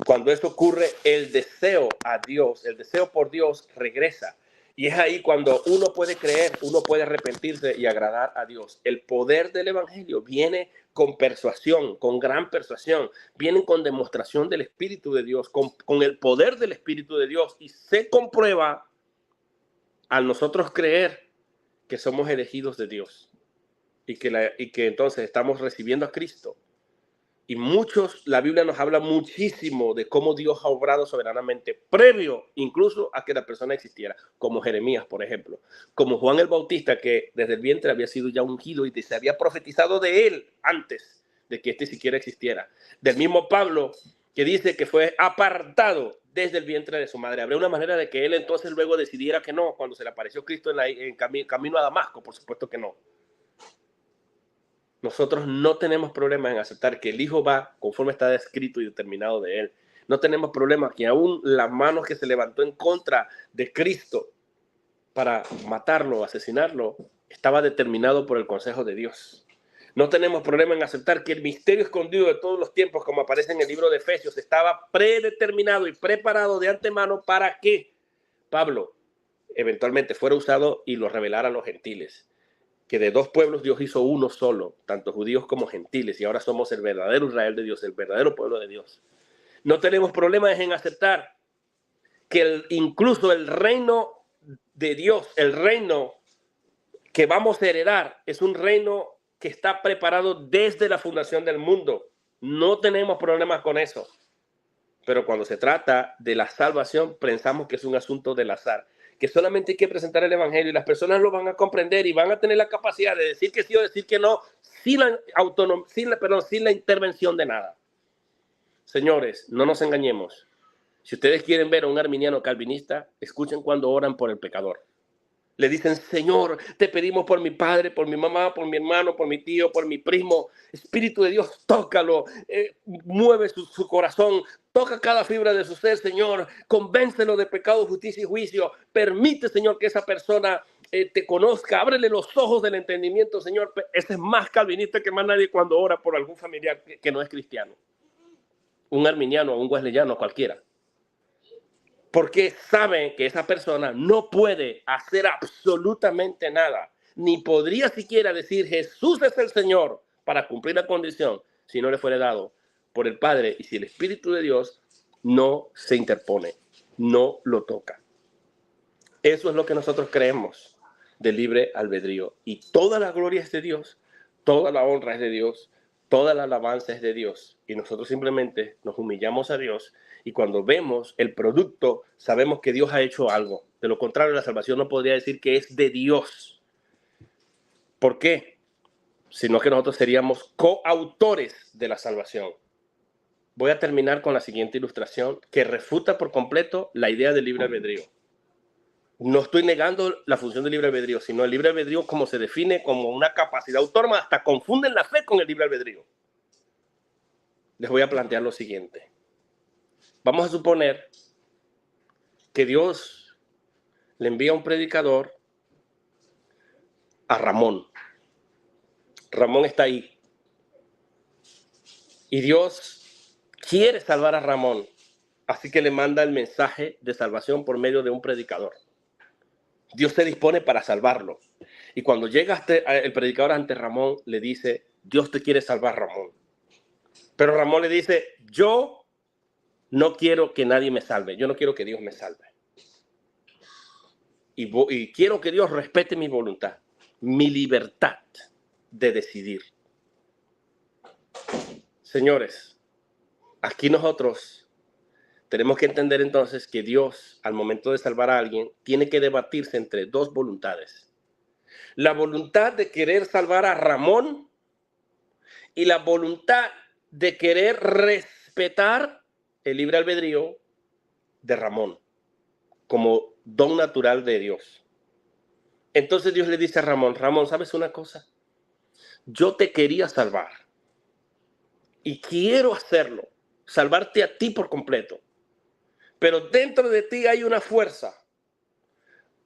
Cuando esto ocurre, el deseo a Dios, el deseo por Dios regresa. Y es ahí cuando uno puede creer, uno puede arrepentirse y agradar a Dios. El poder del Evangelio viene con persuasión, con gran persuasión. Viene con demostración del Espíritu de Dios, con el poder del Espíritu de Dios. Y se comprueba al nosotros creer que somos elegidos de Dios y que entonces estamos recibiendo a Cristo. Y la Biblia nos habla muchísimo de cómo Dios ha obrado soberanamente, previo incluso a que la persona existiera, como Jeremías, por ejemplo, como Juan el Bautista, que desde el vientre había sido ya ungido y se había profetizado de él antes de que siquiera existiera. Del mismo Pablo, que dice que fue apartado desde el vientre de su madre. Habría una manera de que él entonces luego decidiera que no, cuando se le apareció Cristo en camino a Damasco. Por supuesto que no. Nosotros no tenemos problema en aceptar que el Hijo va conforme está escrito y determinado de él. No tenemos problema que aún las manos que se levantó en contra de Cristo para matarlo, asesinarlo, estaba determinado por el consejo de Dios. No tenemos problema en aceptar que el misterio escondido de todos los tiempos, como aparece en el libro de Efesios, estaba predeterminado y preparado de antemano para que Pablo eventualmente fuera usado y lo revelara a los gentiles. Que de dos pueblos Dios hizo uno solo, tanto judíos como gentiles, y ahora somos el verdadero Israel de Dios, el verdadero pueblo de Dios. No tenemos problemas en aceptar que incluso el reino de Dios, el reino que vamos a heredar, es un reino que está preparado desde la fundación del mundo. No tenemos problemas con eso. Pero cuando se trata de la salvación, pensamos que es un asunto del azar, que solamente hay que presentar el Evangelio y las personas lo van a comprender y van a tener la capacidad de decir que sí o decir que no, sin la intervención de nada. Señores, no nos engañemos. Si ustedes quieren ver a un arminiano calvinista, escuchen cuando oran por el pecador. Le dicen: Señor, te pedimos por mi padre, por mi mamá, por mi hermano, por mi tío, por mi primo. Espíritu de Dios, tócalo, mueve su corazón, toca cada fibra de su ser, Señor. Convéncelo de pecado, justicia y juicio. Permite, Señor, que esa persona te conozca. Ábrele los ojos del entendimiento, Señor. Ese es más calvinista que más nadie cuando ora por algún familiar que no es cristiano. Un arminiano o un wesleyano, cualquiera. Porque saben que esa persona no puede hacer absolutamente nada, ni podría siquiera decir Jesús es el Señor para cumplir la condición si no le fuera dado por el Padre y si el Espíritu de Dios no se interpone, no lo toca. Eso es lo que nosotros creemos del libre albedrío. Y toda la gloria es de Dios, toda la honra es de Dios, toda la alabanza es de Dios. Y nosotros simplemente nos humillamos a Dios. Y cuando vemos el producto, sabemos que Dios ha hecho algo. De lo contrario, la salvación no podría decir que es de Dios. ¿Por qué? Sino que nosotros seríamos coautores de la salvación. Voy a terminar con la siguiente ilustración que refuta por completo la idea del libre albedrío. No estoy negando la función del libre albedrío, sino el libre albedrío como se define como una capacidad autónoma. Hasta confunden la fe con el libre albedrío. Les voy a plantear lo siguiente. Vamos a suponer que Dios le envía un predicador a Ramón. Ramón está ahí. Y Dios quiere salvar a Ramón. Así que le manda el mensaje de salvación por medio de un predicador. Dios se dispone para salvarlo. Y cuando llega el predicador ante Ramón, le dice: Dios te quiere salvar, Ramón. Pero Ramón le dice: yo no quiero que nadie me salve. Yo no quiero que Dios me salve. Y quiero que Dios respete mi voluntad. mi libertad de decidir. Señores, aquí nosotros tenemos que entender entonces que Dios, al momento de salvar a alguien, tiene que debatirse entre dos voluntades. La voluntad de querer salvar a Ramón y la voluntad de querer respetar el libre albedrío de Ramón como don natural de Dios. Entonces Dios le dice a Ramón, Ramón, ¿sabes una cosa? Yo te quería salvar y quiero hacerlo, salvarte a ti por completo. Pero dentro de ti hay una fuerza,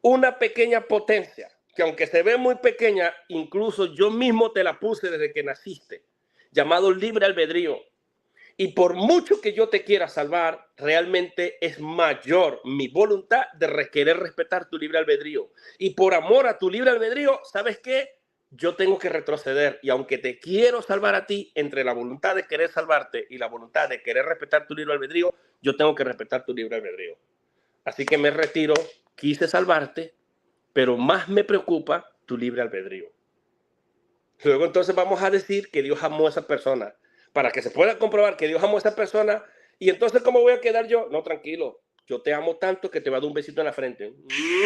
una pequeña potencia, que aunque se ve muy pequeña, incluso yo mismo te la puse desde que naciste, llamado libre albedrío. Y por mucho que yo te quiera salvar, realmente es mayor mi voluntad de querer respetar tu libre albedrío. Y por amor a tu libre albedrío, ¿sabes qué? Yo tengo que retroceder. Y aunque te quiero salvar a ti, entre la voluntad de querer salvarte y la voluntad de querer respetar tu libre albedrío, yo tengo que respetar tu libre albedrío. Así que me retiro, quise salvarte, pero más me preocupa tu libre albedrío. Luego entonces vamos a decir que Dios amó a esa persona, para que se pueda comprobar que Dios amó a esa persona. Y entonces, ¿cómo voy a quedar yo? No, tranquilo, yo te amo tanto que te voy a dar un besito en la frente.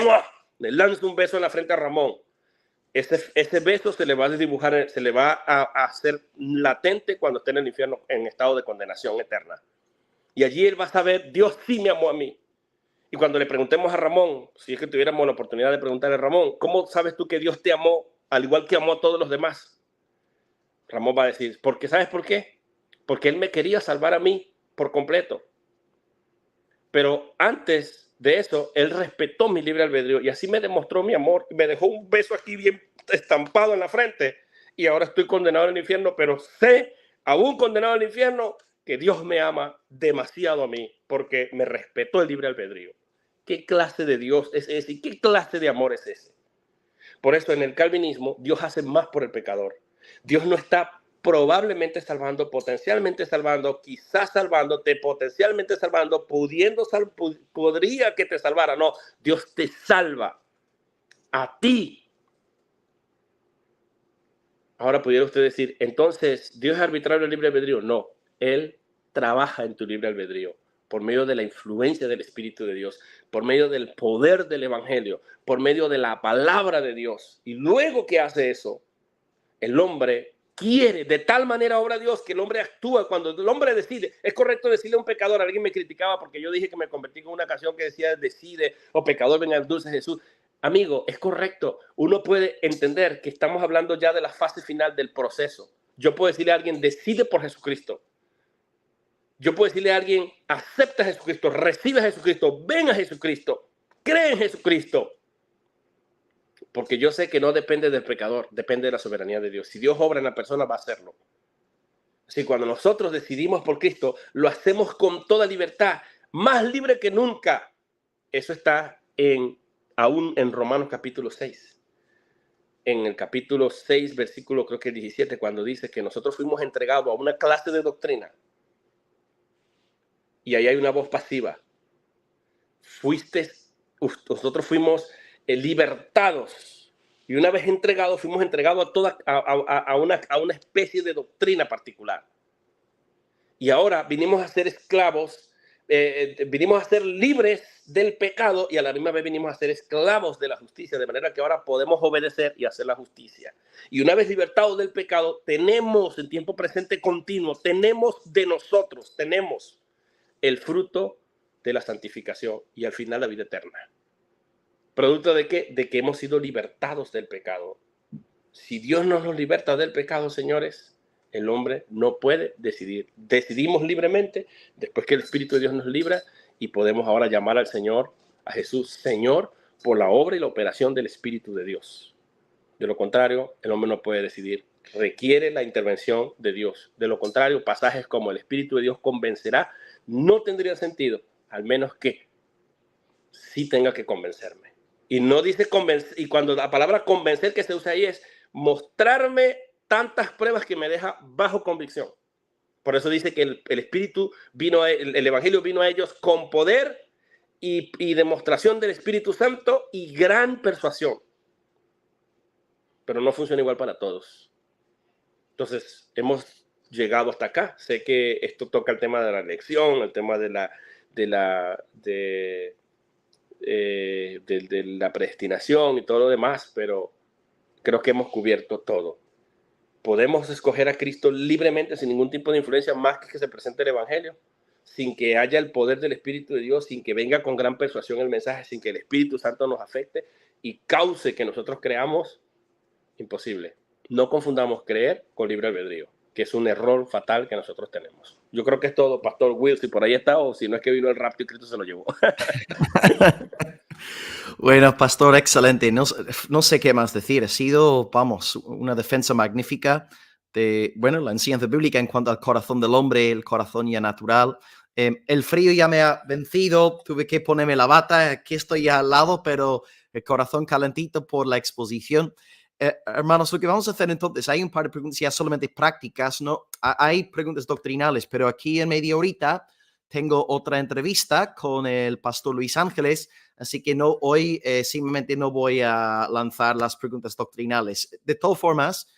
¡Mua! Le lanzo un beso en la frente a Ramón. Ese beso se le va a dibujar, se le va a hacer latente cuando esté en el infierno en estado de condenación eterna. Y allí él va a saber, Dios sí me amó a mí. Y cuando le preguntemos a Ramón, si es que tuviéramos la oportunidad de preguntarle a Ramón, ¿cómo sabes tú que Dios te amó al igual que amó a todos los demás? Ramón va a decir, porque ¿sabes por qué? Porque él me quería salvar a mí por completo. Pero antes de eso, él respetó mi libre albedrío y así me demostró mi amor. Me dejó un beso aquí bien estampado en la frente y ahora estoy condenado al infierno, pero sé, aún condenado al infierno, que Dios me ama demasiado a mí porque me respetó el libre albedrío. ¿Qué clase de Dios es ese? ¿Y qué clase de amor es ese? Por eso en el calvinismo Dios hace más por el pecador. Dios no está probablemente salvando, potencialmente salvando, quizás salvándote, potencialmente salvando, podría que te salvara. No, Dios te salva a ti. Ahora pudiera usted decir, entonces, ¿Dios es arbitrario del libre albedrío? No, Él trabaja en tu libre albedrío por medio de la influencia del Espíritu de Dios, por medio del poder del Evangelio, por medio de la palabra de Dios. Y luego que hace eso, el hombre quiere, de tal manera obra Dios, que el hombre actúa cuando el hombre decide. Es correcto decirle a un pecador, alguien me criticaba porque yo dije que me convertí con una canción que decía decide, o pecador ven al dulce Jesús. Amigo, es correcto. Uno puede entender que estamos hablando ya de la fase final del proceso. Yo puedo decirle a alguien, decide por Jesucristo. Yo puedo decirle a alguien, acepta a Jesucristo, recibe a Jesucristo, ven a Jesucristo, cree en Jesucristo. Porque yo sé que no depende del pecador, depende de la soberanía de Dios. Si Dios obra en la persona, va a hacerlo. Así que cuando nosotros decidimos por Cristo, lo hacemos con toda libertad, más libre que nunca. Eso está aún en Romanos capítulo 6. En el capítulo 6, versículo creo que 17, cuando dice que nosotros fuimos entregados a una clase de doctrina. Y ahí hay una voz pasiva. Nosotros fuimos libertados. Y una vez entregados, fuimos entregados a una especie de doctrina particular. Y ahora vinimos a ser esclavos, vinimos a ser libres del pecado y a la misma vez vinimos a ser esclavos de la justicia, de manera que ahora podemos obedecer y hacer la justicia. Y una vez libertados del pecado, tenemos en tiempo presente continuo, tenemos de nosotros, tenemos el fruto de la santificación y al final la vida eterna. ¿Producto de qué? De que hemos sido libertados del pecado. Si Dios no nos liberta del pecado, señores, el hombre no puede decidir. Decidimos libremente después que el Espíritu de Dios nos libra y podemos ahora llamar al Señor, a Jesús, Señor, por la obra y la operación del Espíritu de Dios. De lo contrario, el hombre no puede decidir. Requiere la intervención de Dios. De lo contrario, pasajes como el Espíritu de Dios convencerá no tendría sentido, al menos que sí tenga que convencerme. Y no dice convencer, y cuando la palabra convencer que se usa ahí es mostrarme tantas pruebas que me deja bajo convicción. Por eso dice que el Espíritu vino, el Evangelio vino a ellos con poder y demostración del Espíritu Santo y gran persuasión. pero no funciona igual para todos. Entonces, hemos llegado hasta acá. Sé que esto toca el tema de la elección, el tema de la predestinación y todo lo demás, pero creo que hemos cubierto todo. Podemos escoger a Cristo libremente sin ningún tipo de influencia más que se presente el Evangelio, sin que haya el poder del Espíritu de Dios, sin que venga con gran persuasión el mensaje, sin que el Espíritu Santo nos afecte y cause que nosotros creamos. Imposible. No confundamos creer con libre albedrío, que es un error fatal que nosotros tenemos. Yo creo que es todo, Pastor Will, si por ahí está o si no es que vino el rapto y Cristo se lo llevó. Bueno, pastor, excelente. No sé qué más decir. Ha sido, vamos, una defensa magnífica de, bueno, la enseñanza bíblica en cuanto al corazón del hombre, el corazón ya natural. El frío ya me ha vencido, tuve que ponerme la bata, aquí estoy ya al lado, pero el corazón calentito por la exposición. Hermanos, lo que vamos a hacer entonces, hay un par de preguntas ya solamente prácticas, ¿no? Hay preguntas doctrinales, pero aquí en media horita tengo otra entrevista con el pastor Luis Ángeles, así que no, hoy simplemente no voy a lanzar las preguntas doctrinales. De todas formas,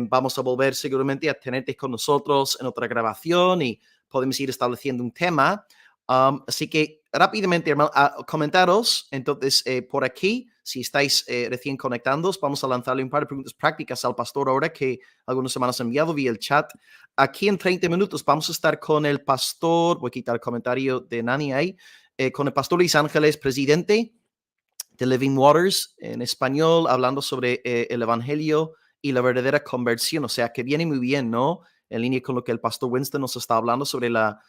vamos a volver seguramente a tenerte con nosotros en otra grabación y podemos ir estableciendo un tema. Así que rápidamente, hermano, comentaros entonces por aquí. Si estáis recién conectándoos, vamos a lanzarle un par de preguntas prácticas al pastor ahora que algunas semanas han enviado vía el chat. Aquí en 30 minutos vamos a estar con el pastor, voy a quitar el comentario de Nani ahí, con el pastor Luis Ángeles, presidente de Living Waters en español, hablando sobre el evangelio y la verdadera conversión. O sea, que viene muy bien, ¿no? En línea con lo que el pastor Winston nos está hablando sobre la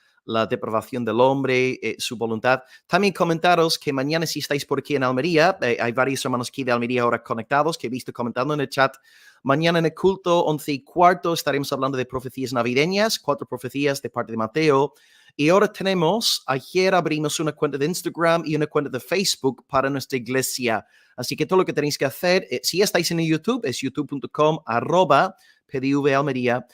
depravación del hombre, su voluntad. También comentaros que mañana, si estáis por aquí en Almería, hay varios hermanos aquí de Almería ahora conectados que he visto comentando en el chat. Mañana en el culto 11:15 estaremos hablando de profecías navideñas, 4 profecías de parte de Mateo. Y ahora ayer abrimos una cuenta de Instagram y una cuenta de Facebook para nuestra iglesia. Así que todo lo que tenéis que hacer, si estáis en YouTube, es youtube.com/PDV Almería.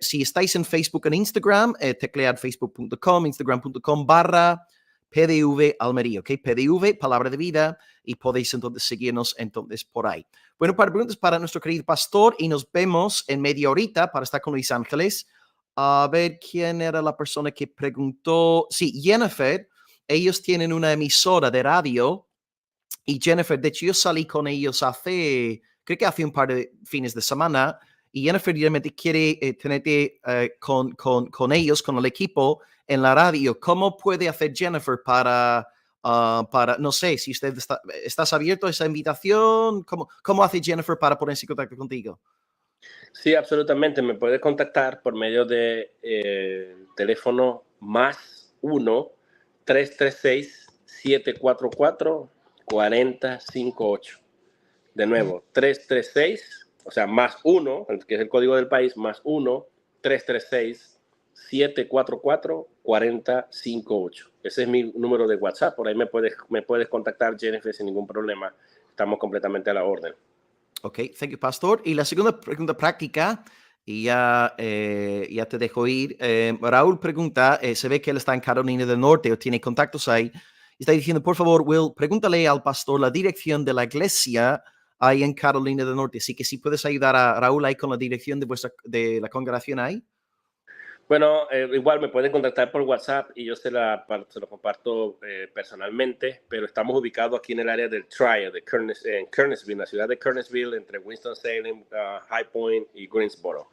Si estáis en Facebook en Instagram, teclead facebook.com, instagram.com/PDV Almería, ¿ok? PDV, Palabra de Vida, y podéis entonces seguirnos entonces por ahí. Bueno, para preguntas para nuestro querido pastor y nos vemos en media horita para estar con Luis Ángeles. A ver quién era la persona que preguntó. Sí, Jennifer, ellos tienen una emisora de radio y Jennifer, de hecho yo salí con ellos creo que hace un par de fines de semana. Y Jennifer realmente quiere tenerte con ellos, con el equipo en la radio. ¿Cómo puede hacer Jennifer para no sé, si usted estás abierto a esa invitación? ¿Cómo hace Jennifer para ponerse en contacto contigo? Sí, absolutamente. Me puedes contactar por medio de teléfono +1 336 744 4058. De nuevo, 336, o sea, +1, que es el código del país, +1 336 744 4058. Ese es mi número de WhatsApp. Por ahí me puedes contactar, Jennifer, sin ningún problema. Estamos completamente a la orden. Ok, thank you, pastor. Y la segunda pregunta práctica, y ya te dejo ir. Raúl pregunta, se ve que él está en Carolina del Norte o tiene contactos ahí. Está diciendo, por favor, Will, pregúntale al pastor la dirección de la iglesia ahí en Carolina del Norte. Así que si puedes ayudar a Raúl ahí con la dirección de la congregación ahí. Bueno, igual me pueden contactar por WhatsApp y yo se lo comparto personalmente, pero estamos ubicados aquí en el área del Triad, en Kernersville, la ciudad de Kernersville, entre Winston-Salem, High Point y Greensboro.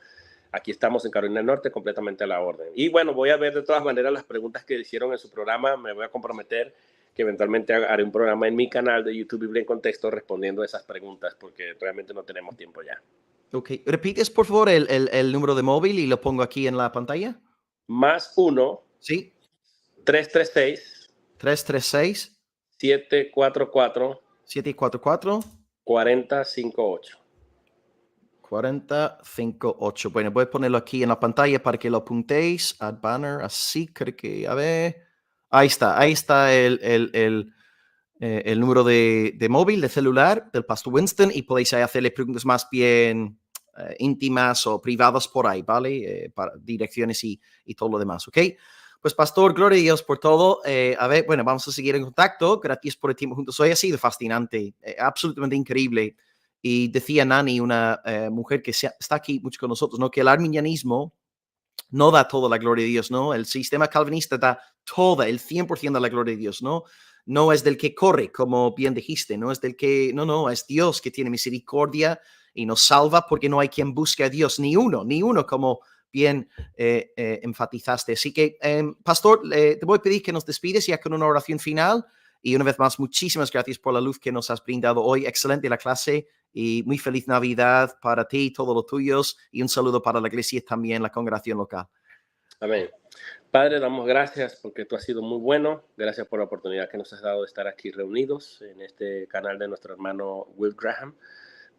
Aquí estamos en Carolina del Norte, completamente a la orden. Y bueno, voy a ver de todas maneras las preguntas que hicieron en su programa. Me voy a comprometer que eventualmente haré un programa en mi canal de YouTube Biblia en Contexto respondiendo a esas preguntas, porque realmente no tenemos tiempo ya. Ok, repites por favor el número de móvil y lo pongo aquí en la pantalla. +1 Sí. 336 336 744 744 4058. 4058. Bueno, voy a ponerlo aquí en la pantalla para que lo apuntéis. Add banner, así creo que, a ver. Ahí está el número de móvil, de celular del pastor Winston y podéis hacerle preguntas más bien íntimas o privadas por ahí, ¿vale? Para direcciones y todo lo demás, ¿ok? Pues pastor, gloria a Dios por todo. A ver, bueno, vamos a seguir en contacto. Gracias por el tiempo juntos hoy. Ha sido fascinante, absolutamente increíble. Y decía Nani, una mujer que está aquí mucho con nosotros, ¿no? Que el arminianismo no da toda la gloria de Dios, ¿no? El sistema calvinista da toda, el 100% de la gloria de Dios, ¿no? No es del que corre, como bien dijiste, no es del que, no, es Dios que tiene misericordia y nos salva porque no hay quien busque a Dios, ni uno, como bien enfatizaste. Así que, Pastor, te voy a pedir que nos despides ya con una oración final. Y una vez más, muchísimas gracias por la luz que nos has brindado hoy. Excelente la clase y muy feliz Navidad para ti y todos los tuyos. Y un saludo para la iglesia y también la congregación local. Amén. Padre, damos gracias porque tú has sido muy bueno. Gracias por la oportunidad que nos has dado de estar aquí reunidos en este canal de nuestro hermano Will Graham.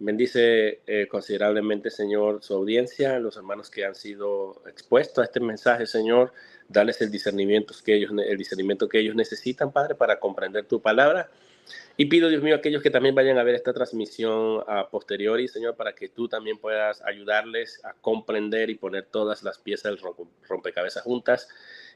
Bendice considerablemente, Señor, su audiencia, los hermanos que han sido expuestos a este mensaje, Señor. Darles el discernimiento que ellos necesitan, Padre, para comprender tu palabra. Y pido, Dios mío, a aquellos que también vayan a ver esta transmisión a posteriori, Señor, para que tú también puedas ayudarles a comprender y poner todas las piezas del rompecabezas juntas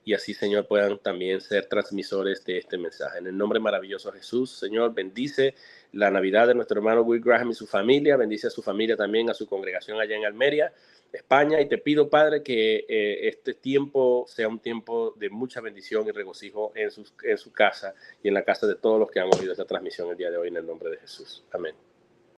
y así, Señor, puedan también ser transmisores de este mensaje. En el nombre maravilloso de Jesús, Señor, bendice la Navidad de nuestro hermano Will Graham y su familia, bendice a su familia también, a su congregación allá en Almería, España, y te pido, Padre, que este tiempo sea un tiempo de mucha bendición y regocijo en su casa y en la casa de todos los que han oído esta transmisión el día de hoy, en el nombre de Jesús. Amén.